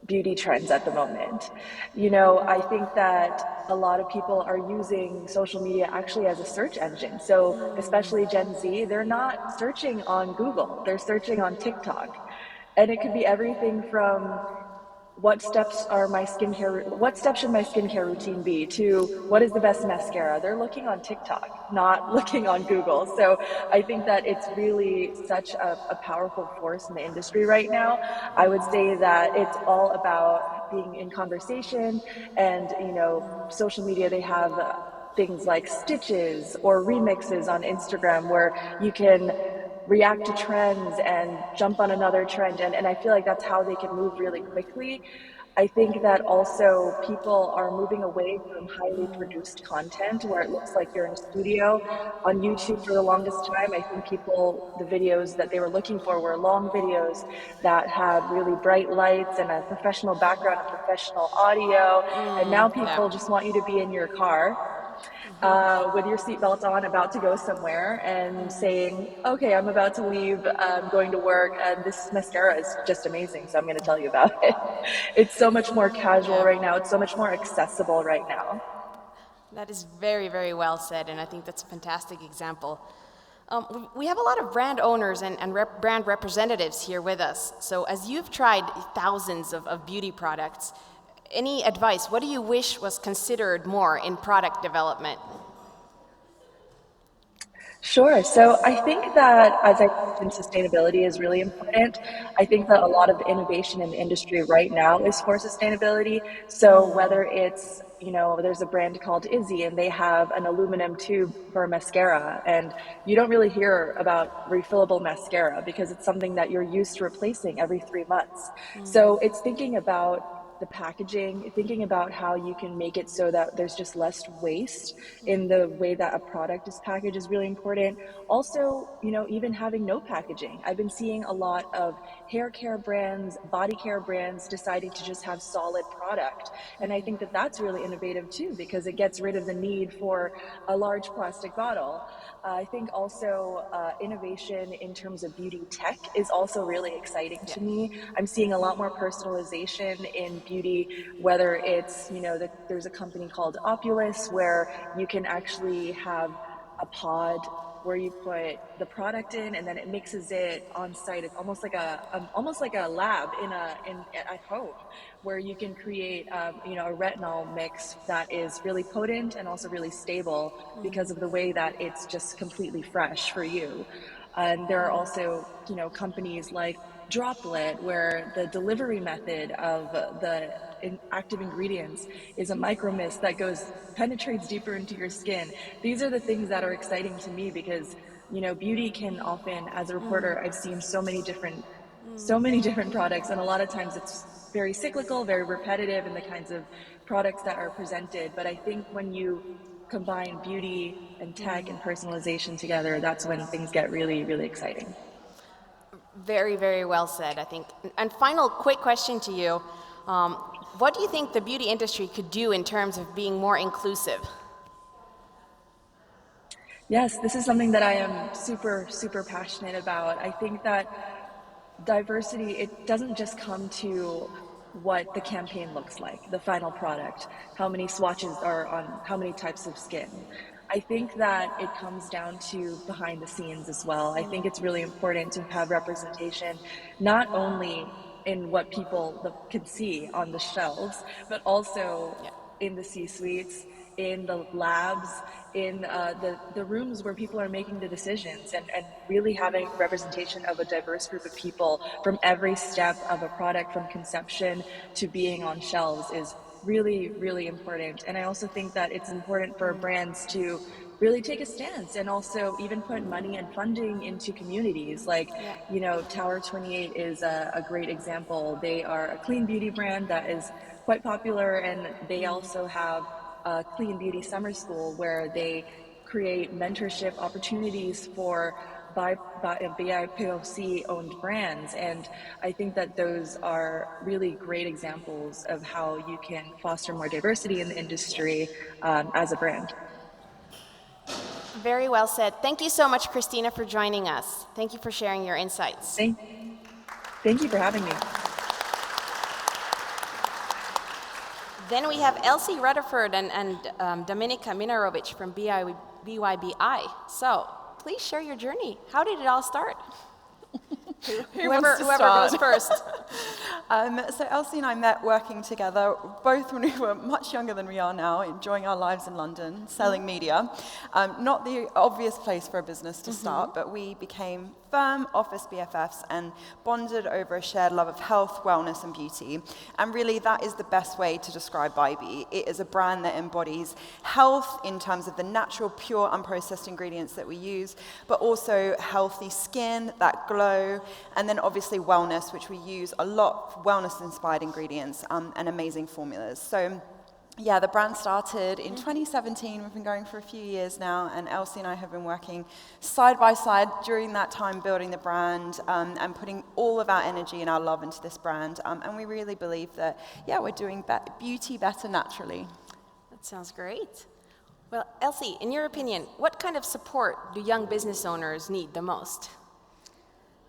beauty trends at the moment. I think that a lot of people are using social media actually as a search engine. So, especially Gen Z, they're not searching on Google, they're searching on TikTok. And it could be everything from what steps should my skincare routine be to what is the best mascara. They're looking on TikTok, not looking on Google. So I think that it's really such a powerful force in the industry right now. I would say that it's all about being in conversation, and social media, they have things like stitches or remixes on Instagram where you can react to trends and jump on another trend. And I feel like that's how they can move really quickly. I think that also people are moving away from highly produced content where it looks like you're in a studio. On YouTube for the longest time, I think the videos that they were looking for were long videos that had really bright lights and a professional background and professional audio. And now Yeah. people just want you to be in your car with your seatbelt on, about to go somewhere, and saying, "Okay, I'm about to leave. I'm going to work, and this mascara is just amazing, so I'm going to tell you about it." It's so much more casual Yeah. right now. It's so much more accessible right now. That is very, very well said, and I think that's a fantastic example. We have a lot of brand owners and brand representatives here with us. So, as you've tried thousands of beauty products, any advice? What do you wish was considered more in product development? Sure. So I think that, as I mentioned, sustainability is really important. I think that a lot of the innovation in the industry right now is for sustainability. So whether it's, there's a brand called Izzy and they have an aluminum tube for mascara, and you don't really hear about refillable mascara because it's something that you're used to replacing every 3 months. So it's thinking about the packaging, thinking about how you can make it so that there's just less waste in the way that a product is packaged is really important. Also, even having no packaging. I've been seeing a lot of hair care brands, body care brands deciding to just have solid product. And I think that that's really innovative too, because it gets rid of the need for a large plastic bottle. I think also innovation in terms of beauty tech is also really exciting Yeah. to me. I'm seeing a lot more personalization in beauty, whether it's, there's a company called Opulus where you can actually have a pod where you put the product in and then it mixes it on site. It's almost like almost like a lab in at home, where you can create a retinol mix that is really potent and also really stable because of the way that it's just completely fresh for you. And there are also companies like Droplet, where the delivery method of the active ingredients is a micro mist that penetrates deeper into your skin. These are the things that are exciting to me because beauty can often, as a reporter, I've seen so many different products, and a lot of times it's very cyclical, very repetitive in the kinds of products that are presented. But I think when you combine beauty and tech and personalization together, that's when things get really, really exciting. Very, very well said, I think. And final quick question to you. Um, what do you think the beauty industry could do in terms of being more inclusive? Yes, this is something that I am super, super passionate about. I think that diversity, it doesn't just come to what the campaign looks like, the final product, how many swatches are on how many types of skin. I think that it comes down to behind the scenes as well. I think it's really important to have representation, not only in what can see on the shelves, but also Yeah. in the C-suites, in the labs, in the rooms where people are making the decisions, and really having representation of a diverse group of people from every step of a product, from conception to being on shelves, is really, really important. And I also think that it's important for brands to really take a stance and also even put money and funding into communities. Like, Yeah. you know, Tower 28 is a great example. They are a clean beauty brand that is quite popular, and they also have a clean beauty summer school where they create mentorship opportunities for BIPOC owned brands. And I think that those are really great examples of how you can foster more diversity in the industry as a brand. Very well said. Thank you so much, Christina, for joining us. Thank you for sharing your insights. Thank you for having me. Then we have Elsie Rutherford and Dominika Minarovic from BYBI. So please share your journey. How did it all start? Whoever goes first. So Elsie and I met working together, both when we were much younger than we are now, enjoying our lives in London, selling media. Not the obvious place for a business to start, but we became firm office BFFs and bonded over a shared love of health, wellness, and beauty. And really, that is the best way to describe Biby. It is a brand that embodies health in terms of the natural, pure, unprocessed ingredients that we use, but also healthy skin, that glow, and then obviously wellness, which we use a lot of wellness-inspired ingredients and amazing formulas. So yeah, the brand started in 2017. We've been going for a few years now, and Elsie and I have been working side by side during that time building the brand and putting all of our energy and our love into this brand. And we really believe that, yeah, we're doing beauty better naturally. That sounds great. Well, Elsie, in your opinion, what kind of support do young business owners need the most?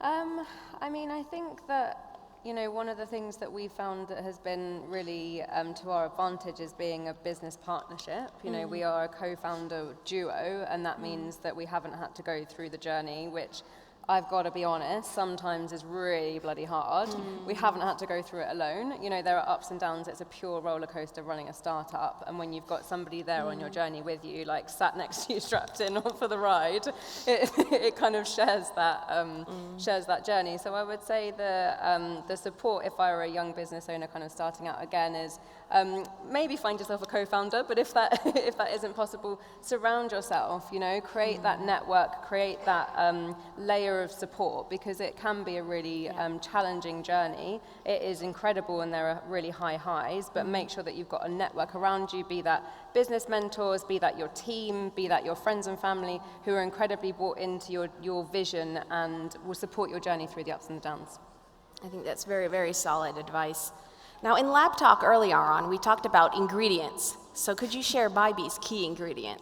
I mean, I think that, you know, one of the things that we found that has been really to our advantage is being a business partnership. You know, we are a co-founder duo, and that means that we haven't had to go through the journey, which I've got to be honest, sometimes is really bloody hard. We haven't had to go through it alone. You know, there are ups and downs. It's a pure roller coaster running a startup. And when you've got somebody there on your journey with you, like sat next to you, strapped in for the ride, it kind of shares that journey. So I would say the support, if I were a young business owner kind of starting out again, is maybe find yourself a co-founder. But if that isn't possible, surround yourself. You know, create that network, create that layer of support, because it can be a really challenging journey. It is incredible and there are really high highs, but make sure that you've got a network around you, be that business mentors, be that your team, be that your friends and family who are incredibly bought into your vision and will support your journey through the ups and the downs. I think that's very, very solid advice. Now, in Lab Talk earlier on, we talked about ingredients. So could you share Biby's key ingredient?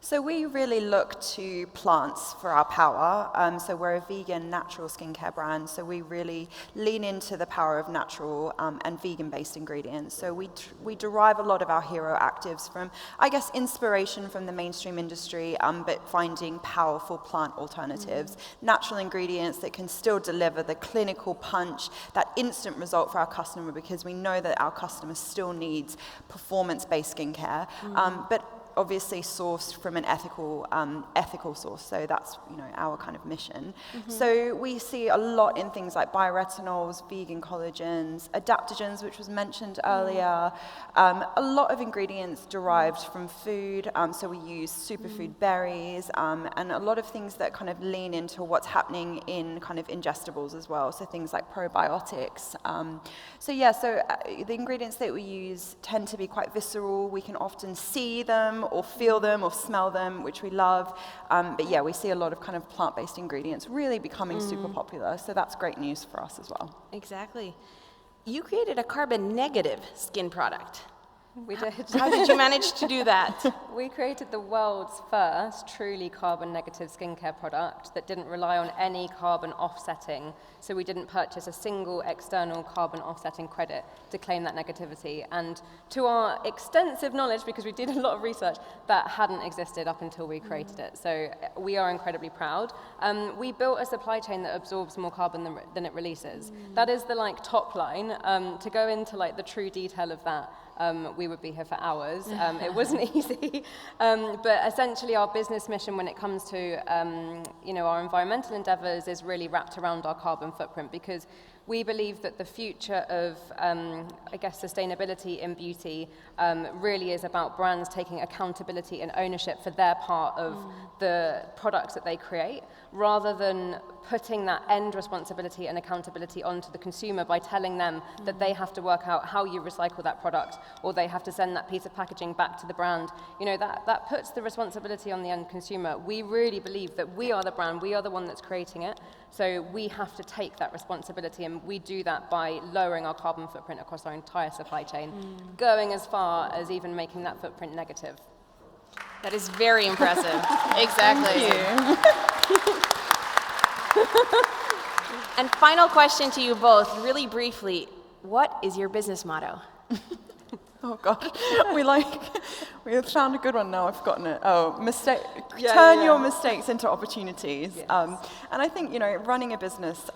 So we really look to plants for our power. So we're a vegan, natural skincare brand. So we really lean into the power of natural and vegan-based ingredients. So we derive a lot of our hero actives from, I guess, inspiration from the mainstream industry, but finding powerful plant alternatives, natural ingredients that can still deliver the clinical punch, that instant result for our customer, because we know that our customer still needs performance-based skincare, but obviously sourced from an ethical source. So that's, you know, our kind of mission. So we see a lot in things like bioretinols, vegan collagens, adaptogens, which was mentioned earlier, a lot of ingredients derived from food. So we use superfood berries and a lot of things that kind of lean into what's happening in kind of ingestibles as well. So things like probiotics. So the ingredients that we use tend to be quite visceral. We can often see them or feel them or smell them, which we love. But yeah, we see a lot of kind of plant-based ingredients really becoming super popular. So that's great news for us as well. Exactly. You created a carbon negative skin product. We did. How did you manage to do that? We created the world's first truly carbon negative skincare product that didn't rely on any carbon offsetting. So we didn't purchase a single external carbon offsetting credit to claim that negativity. And to our extensive knowledge, because we did a lot of research, that hadn't existed up until we created it. So we are incredibly proud. We built a supply chain that absorbs more carbon than it releases. That is the top line. To go into the true detail of that, we would be here for hours. It wasn't easy. But essentially our business mission when it comes to our environmental endeavors is really wrapped around our carbon footprint, because We believe that the future of, I guess, sustainability in beauty really is about brands taking accountability and ownership for their part of the products that they create, rather than putting that end responsibility and accountability onto the consumer by telling them that they have to work out how you recycle that product, or they have to send that piece of packaging back to the brand. You know, that puts the responsibility on the end consumer. We really believe that we are the brand, we are the one that's creating it, so we have to take that responsibility, and we do that by lowering our carbon footprint across our entire supply chain, going as far as even making that footprint negative. That is very impressive. Exactly. And final question to you both, really briefly, what is your business motto? Oh God, we have found a good one now. I've forgotten it. Oh, turn your mistakes into opportunities. Yes. And I think, you know, running a business,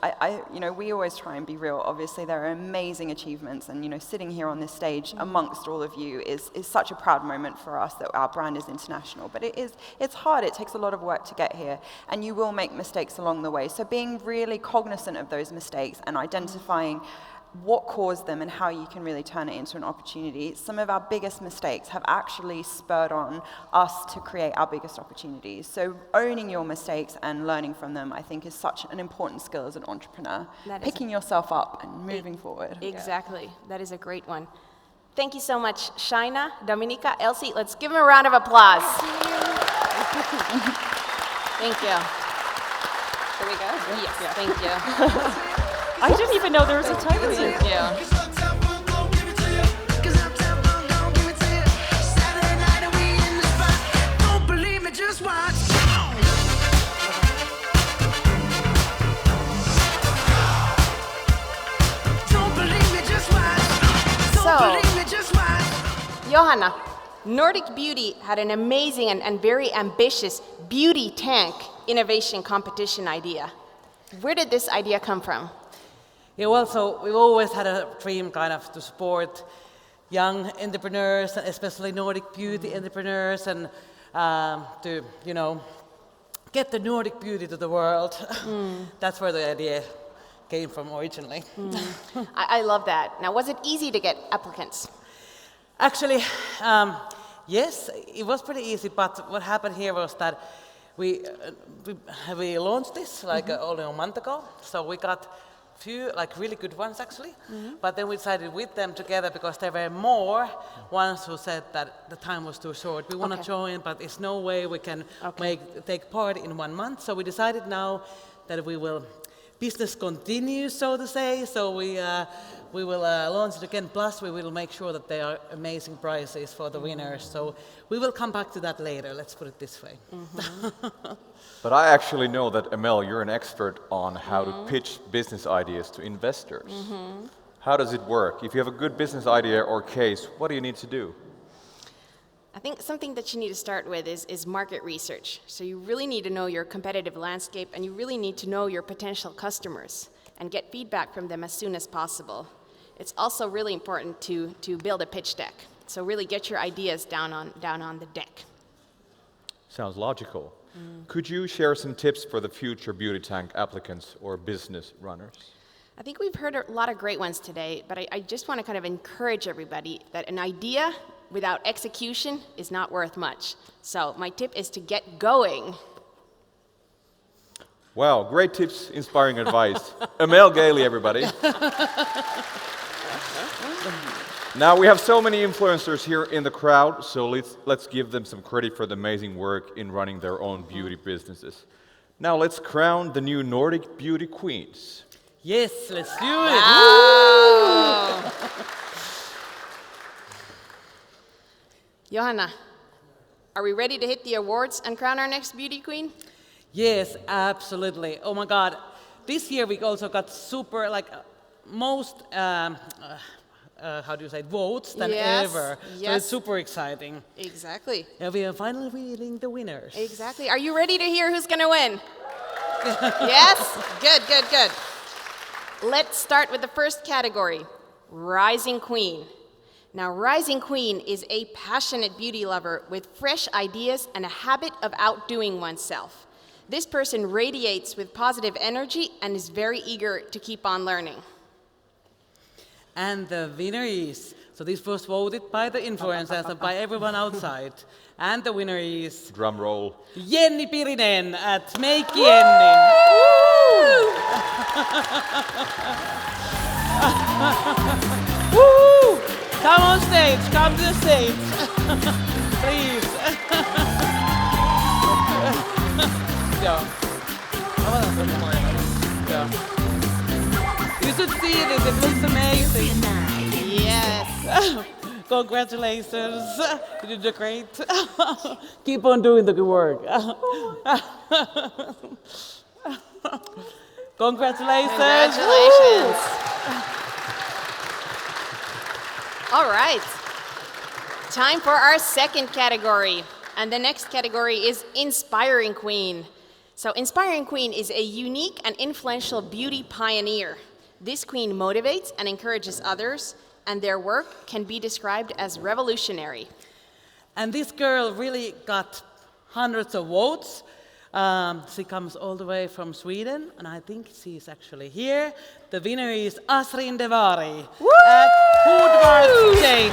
you know, we always try and be real. Obviously, there are amazing achievements, and you know, sitting here on this stage amongst all of you is such a proud moment for us that our brand is international. But it's hard. It takes a lot of work to get here, and you will make mistakes along the way. So being really cognizant of those mistakes and identifying what caused them and how you can really turn it into an opportunity. Some of our biggest mistakes have actually spurred on us to create our biggest opportunities. So owning your mistakes and learning from them, I think, is such an important skill as an entrepreneur. Picking yourself up and moving forward. Exactly. That is a great one. Thank you so much, Shaina, Dominika, Elsie. Let's give them a round of applause. Thank you. Here we go. Yes, yeah. Thank you. I didn't even know there was a timer. Thank you. So, Johanna, Nordic Beauty had an amazing and very ambitious beauty tank innovation competition idea. Where did this idea come from? Yeah, well, so we've always had a dream kind of to support young entrepreneurs, especially Nordic beauty entrepreneurs, and to, you know, get the Nordic beauty to the world. That's where the idea came from originally. I love that. Now, was it easy to get applicants? Actually, yes, it was pretty easy, but what happened here was that we launched this only a month ago, so we got few really good ones actually, but then we decided with them together because there were more ones who said that the time was too short. We want to join, but there's no way we can take part in 1 month. So we decided now that we will business continue, so to say. So we will launch it again. Plus, we will make sure that there are amazing prizes for the winners. So we will come back to that later. Let's put it this way. But I actually know that, Amel, you're an expert on how to pitch business ideas to investors. How does it work? If you have a good business idea or case, what do you need to do? I think something that you need to start with is market research. So you really need to know your competitive landscape, and you really need to know your potential customers and get feedback from them as soon as possible. It's also really important to build a pitch deck. So really get your ideas down on the deck. Sounds logical. Could you share some tips for the future beauty tank applicants or business runners? I think we've heard a lot of great ones today, but I just want to kind of encourage everybody that an idea without execution is not worth much. So my tip is to get going. Wow, great tips, inspiring advice. Amel Gailey, everybody. Now we have so many influencers here in the crowd, so let's give them some credit for the amazing work in running their own beauty businesses. Now let's crown the new Nordic beauty queens. Yes, let's do it. Wow. Johanna, are we ready to hit the awards and crown our next beauty queen? Yes, absolutely. Oh my God. This year we also got super, most, votes than ever. Yes. So it's super exciting. Exactly. And we are finally revealing the winners. Exactly. Are you ready to hear who's going to win? Yes? Good, good, good. Let's start with the first category, Rising Queen. Now, Rising Queen is a passionate beauty lover with fresh ideas and a habit of outdoing oneself. This person radiates with positive energy and is very eager to keep on learning. And the winner is, so this was voted by the influencers and by everyone outside. And the winner is Drum roll. Jenni Pirinen at Make Jenni. Woo! Come on stage, come to the stage. Please. Yeah. Yeah. You should see this, it looks amazing. Yes. Congratulations, you did great. Keep on doing the good work. Congratulations. Congratulations. All right. Time for our second category. And the next category is Inspiring Queen. So Inspiring Queen is a unique and influential beauty pioneer. This queen motivates and encourages others, and their work can be described as revolutionary. And this girl really got hundreds of votes. She comes all the way from Sweden, and I think she's actually here. The winner is Asrin Devari at Woodward Chain.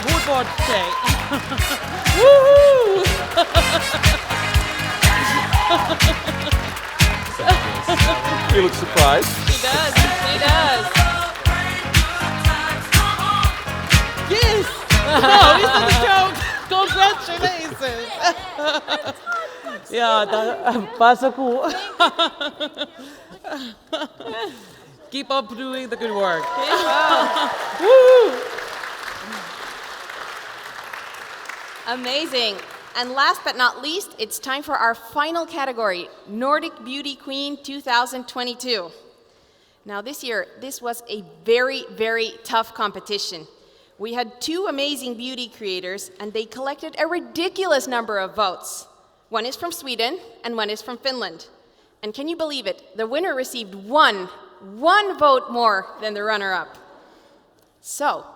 Woohoo! You look surprised. She does, she does. Yes! No, it's not a joke! Congratulations! Ja, Pasaku. Keep up doing the good work. Woo! Amazing. And last but not least, it's time for our final category, Nordic Beauty Queen 2022. Now this year, this was a very, very tough competition. We had two amazing beauty creators, and they collected a ridiculous number of votes. One is from Sweden, and one is from Finland. And can you believe it? The winner received one vote more than the runner-up. So,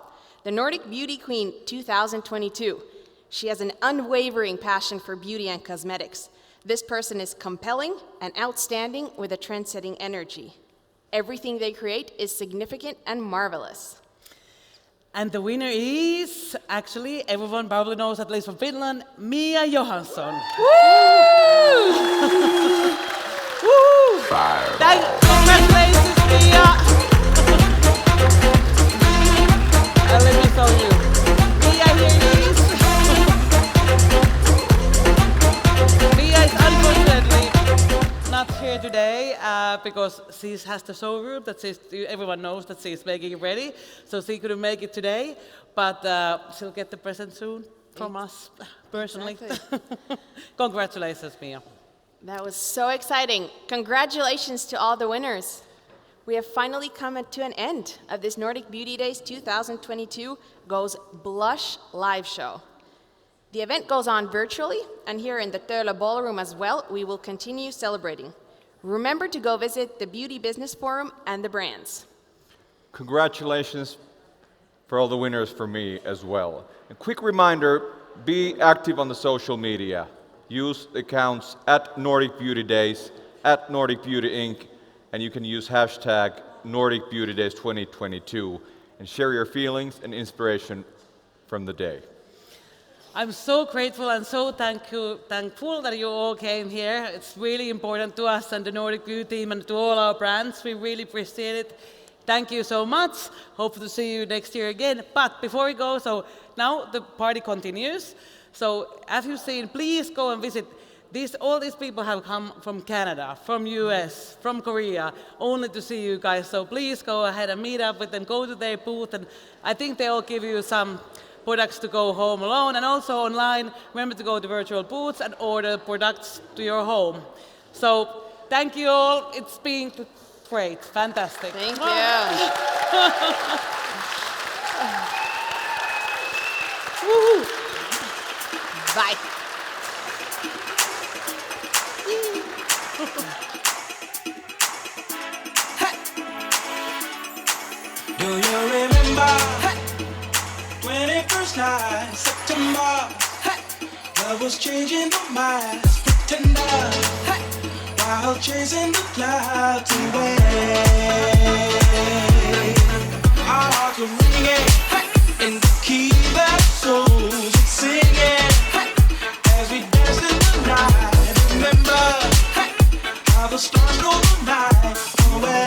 the Nordic Beauty Queen 2022. She has an unwavering passion for beauty and cosmetics. This person is compelling and outstanding with a trend-setting energy. Everything they create is significant and marvelous. And the winner is, actually, everyone probably knows, at least from Finland, Mia Johansson. Woo! Woo! Fire. Congratulations, Mia! Let me show you. Mia, here it is. Mia is unfortunately not here today because she has the showroom that everyone knows that she's making it ready. So she couldn't make it today, but she'll get the present soon from us personally. Exactly. Congratulations, Mia. That was so exciting. Congratulations to all the winners. We have finally come to an end of this Nordic Beauty Days 2022 Goes Blush live show. The event goes on virtually, and here in the Töölö Ballroom as well, we will continue celebrating. Remember to go visit the Beauty Business Forum and the brands. Congratulations for all the winners for me as well. A quick reminder, be active on the social media. Use accounts at Nordic Beauty Days, at Nordic Beauty Inc., and you can use hashtag Nordic Beauty Days 2022 and share your feelings and inspiration from the day. I'm so grateful and so thankful that you all came here. It's really important to us and the Nordic Beauty team and to all our brands. We really appreciate it. Thank you so much. Hope to see you next year again. But before we go, so now the party continues. So as you've seen, please go and visit. All these people have come from Canada, from US, from Korea, only to see you guys. So please go ahead and meet up with them, go to their booth, and I think they'll give you some products to go home alone. And also online, remember to go to virtual booths and order products to your home. So thank you all. It's been great, fantastic. Thank you. Bye. Do you remember when it first night, September? Love was changing the minds, pretender, while chasing the clouds away. our hearts are ringing, and the key that souls are singing, as we dance in the night. Remember how the stars stole the night away.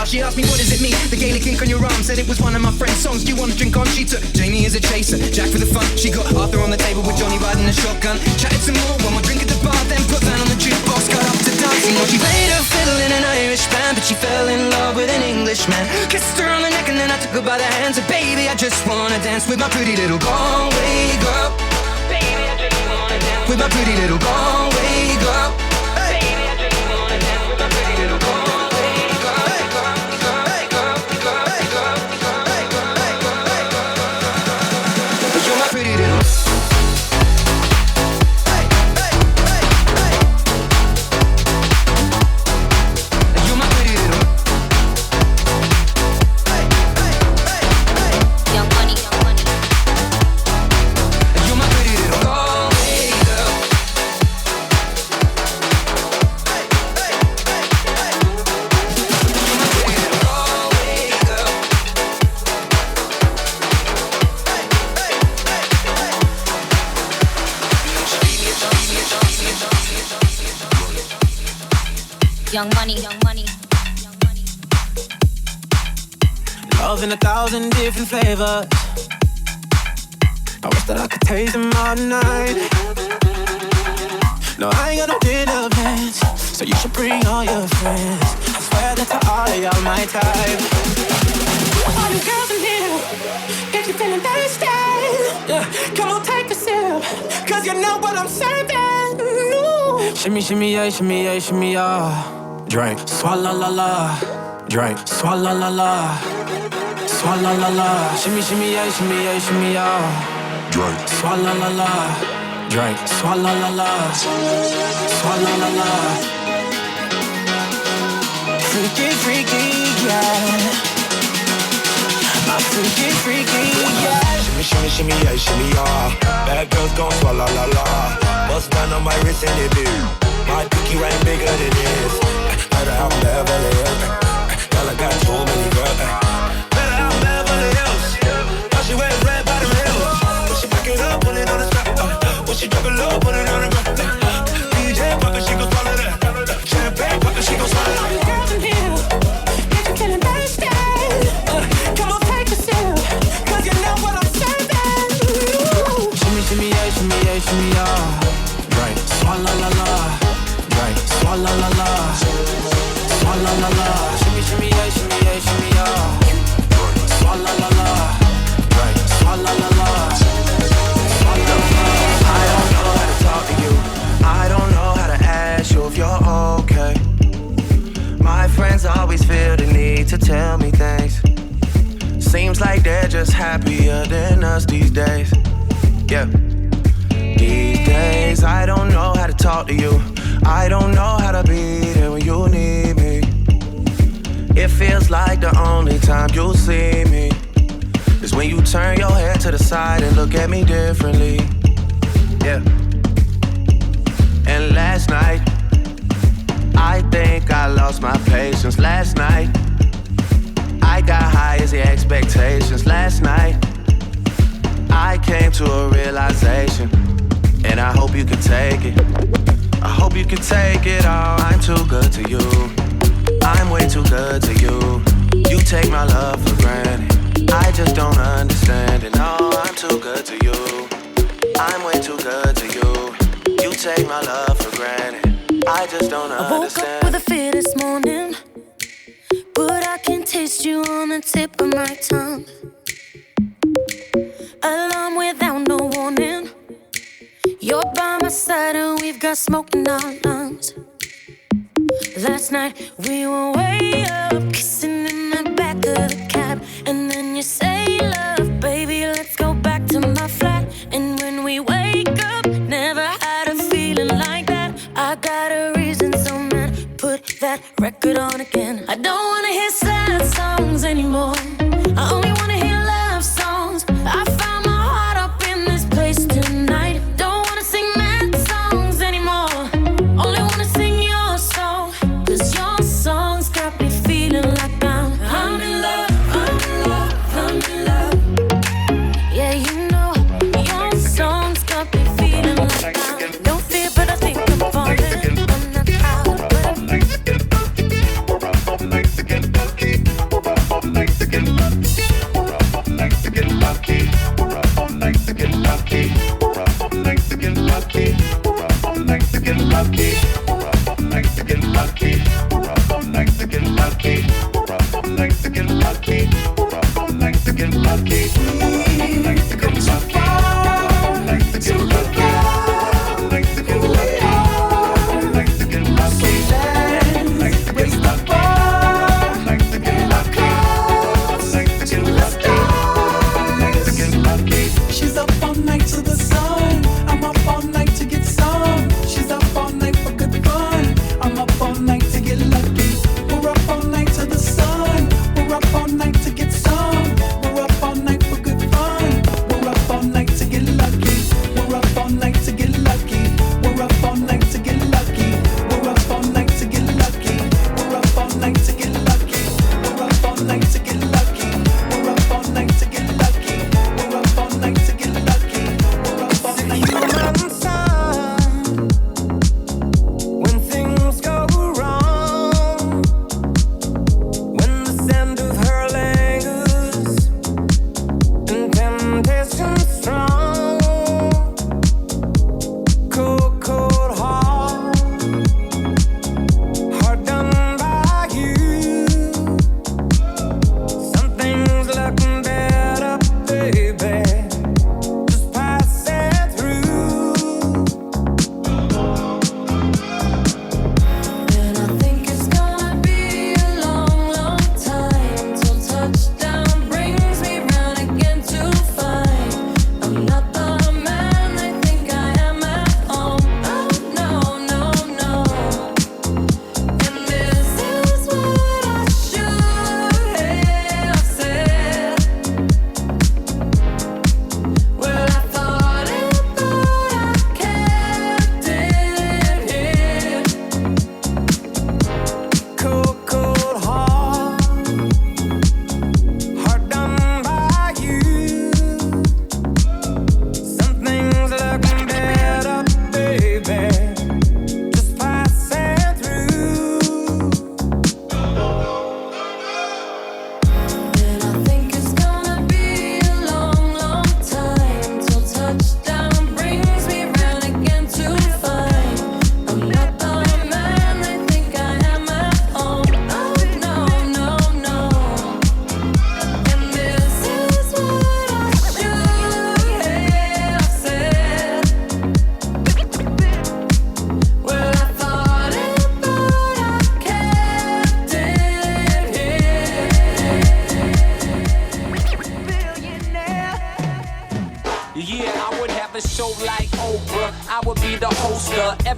She asked me, what does it mean? The Gaelic ink on your arm, said it was one of my friend's songs. Do you want to drink on? She took Jamie as a chaser, Jack for the fun. She got Arthur on the table with Johnny riding a shotgun. Chatted some more, one more drink at the bar, then put Van on the jukebox, got up to dancing. Well, she played her fiddle in an Irish band, but she fell in love with an Englishman. Kissed her on the neck and then I took her by the hand. Said, baby, I just wanna dance with my pretty little Galway girl. Baby, I just wanna dance with my pretty little Galway girl. Baby, I just wanna dance with my pretty little Galway girl. Young money, young money. Love in 1,000 different flavors. I wish that I could taste them all night. No, I ain't got no dinner plans, so you should bring all your friends. I swear that to all of y'all my type. All the girls in here, if you're feeling thirsty, yeah, come on, take a sip, cause you know what I'm serving. Ooh. Shimmy, shimmy, yeah, shimmy, yeah, shimmy, yeah. Drink, swalla la la. Drink, swalla la la. Swalla la la. Shimmy, shimmy, yeah, shimmy, yeah, shimmy, yeah. Drink, swalla la la. Drink, swalla la la. Swalla la la. Freaky, freaky, yeah. My freaky, freaky, yeah. Shimmy, shimmy, shimmy, yeah, shimmy, yeah. Bad girls gon' swalla la la. Bust down on my wrist and it do. My pinky ring bigger than this. Better have Beverly Hills. Girl, I got too many girls. Better have Beverly Hills. How she wears red bottom heels. When she back it up, put it on the strap. When she drop it low, put it on the ground. DJ Parker, she gon' swallow that. Champagne Parker, she gon' swallow that. Girls in here, if you're feeling thirsty, come on, take a sip, cause you know what I'm serving. Shimmy, shimmy, yeah, shimmy, yeah, shimmy, yeah. Drink, swalla la la. Drink, swalla la la. Swalla la la. Shimmy, shimmy, yeah, shimmy, yeah, shimmy, yeah. Swalla la la. Drink, swalla la la. Swalla la la. I don't know how to talk to you. I don't know how to ask you if you're okay. My friends always feel the need to tell me things. Seems like they're just happier than us these days. Yeah. These days, I don't know how to talk to you. I don't know how to be there when you need me. It feels like the only time you'll see me is when you turn your head to the side and look at me differently. Yeah. And last night, I think I lost my patience. Last night, I got high as the expectations. Last night, I came to a realization, and I hope you can take it. I hope you can take it all. I'm too good to you. I'm way too good to you. You take my love for granted. I just don't understand it. No, I'm too good to you. I'm way too good to you. You take my love for granted. I just don't understand. I woke up with a fear this morning, but I can taste you on the tip of my tongue. Alarm without no warning. You're by my side and we've got smoke in our lungs. Last night we were way up, kissing in the back of the cab. And then you say, love, baby, let's go back to my flat. And when we wake up, never had a feeling like that. I got a reason, so man, put that record on again. I don't wanna hear sad songs anymore. I only wanna hear love songs. I found my heart up in this place tonight. Don't wanna sing mad songs anymore. Only wanna sing your song. 'Cause your songs got me feeling like I'm in love, I'm in love, I'm in love. Yeah, you know, your songs got me feeling like no fear, but I think I'm falling. I'm not proud, but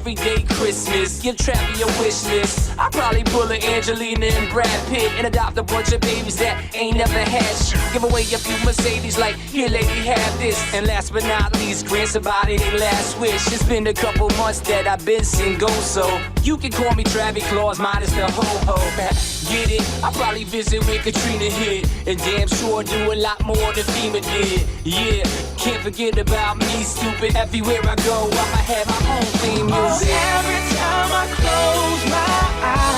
everyday Christmas. Give Travi a wish list. I'd probably pull an Angelina and Brad Pitt and adopt a bunch of babies that ain't never had shit. Give away a few Mercedes like, here lady, have this. And last but not least, grant somebody their last wish. It's been a couple months that I've been single, so you can call me Travis Claus, minus the ho-ho. Get it? I'll probably visit where Katrina hit, and damn sure do a lot more than FEMA did. Yeah, can't forget about me, stupid. Everywhere I go, I'ma have my own theme music. Every time I close my eyes,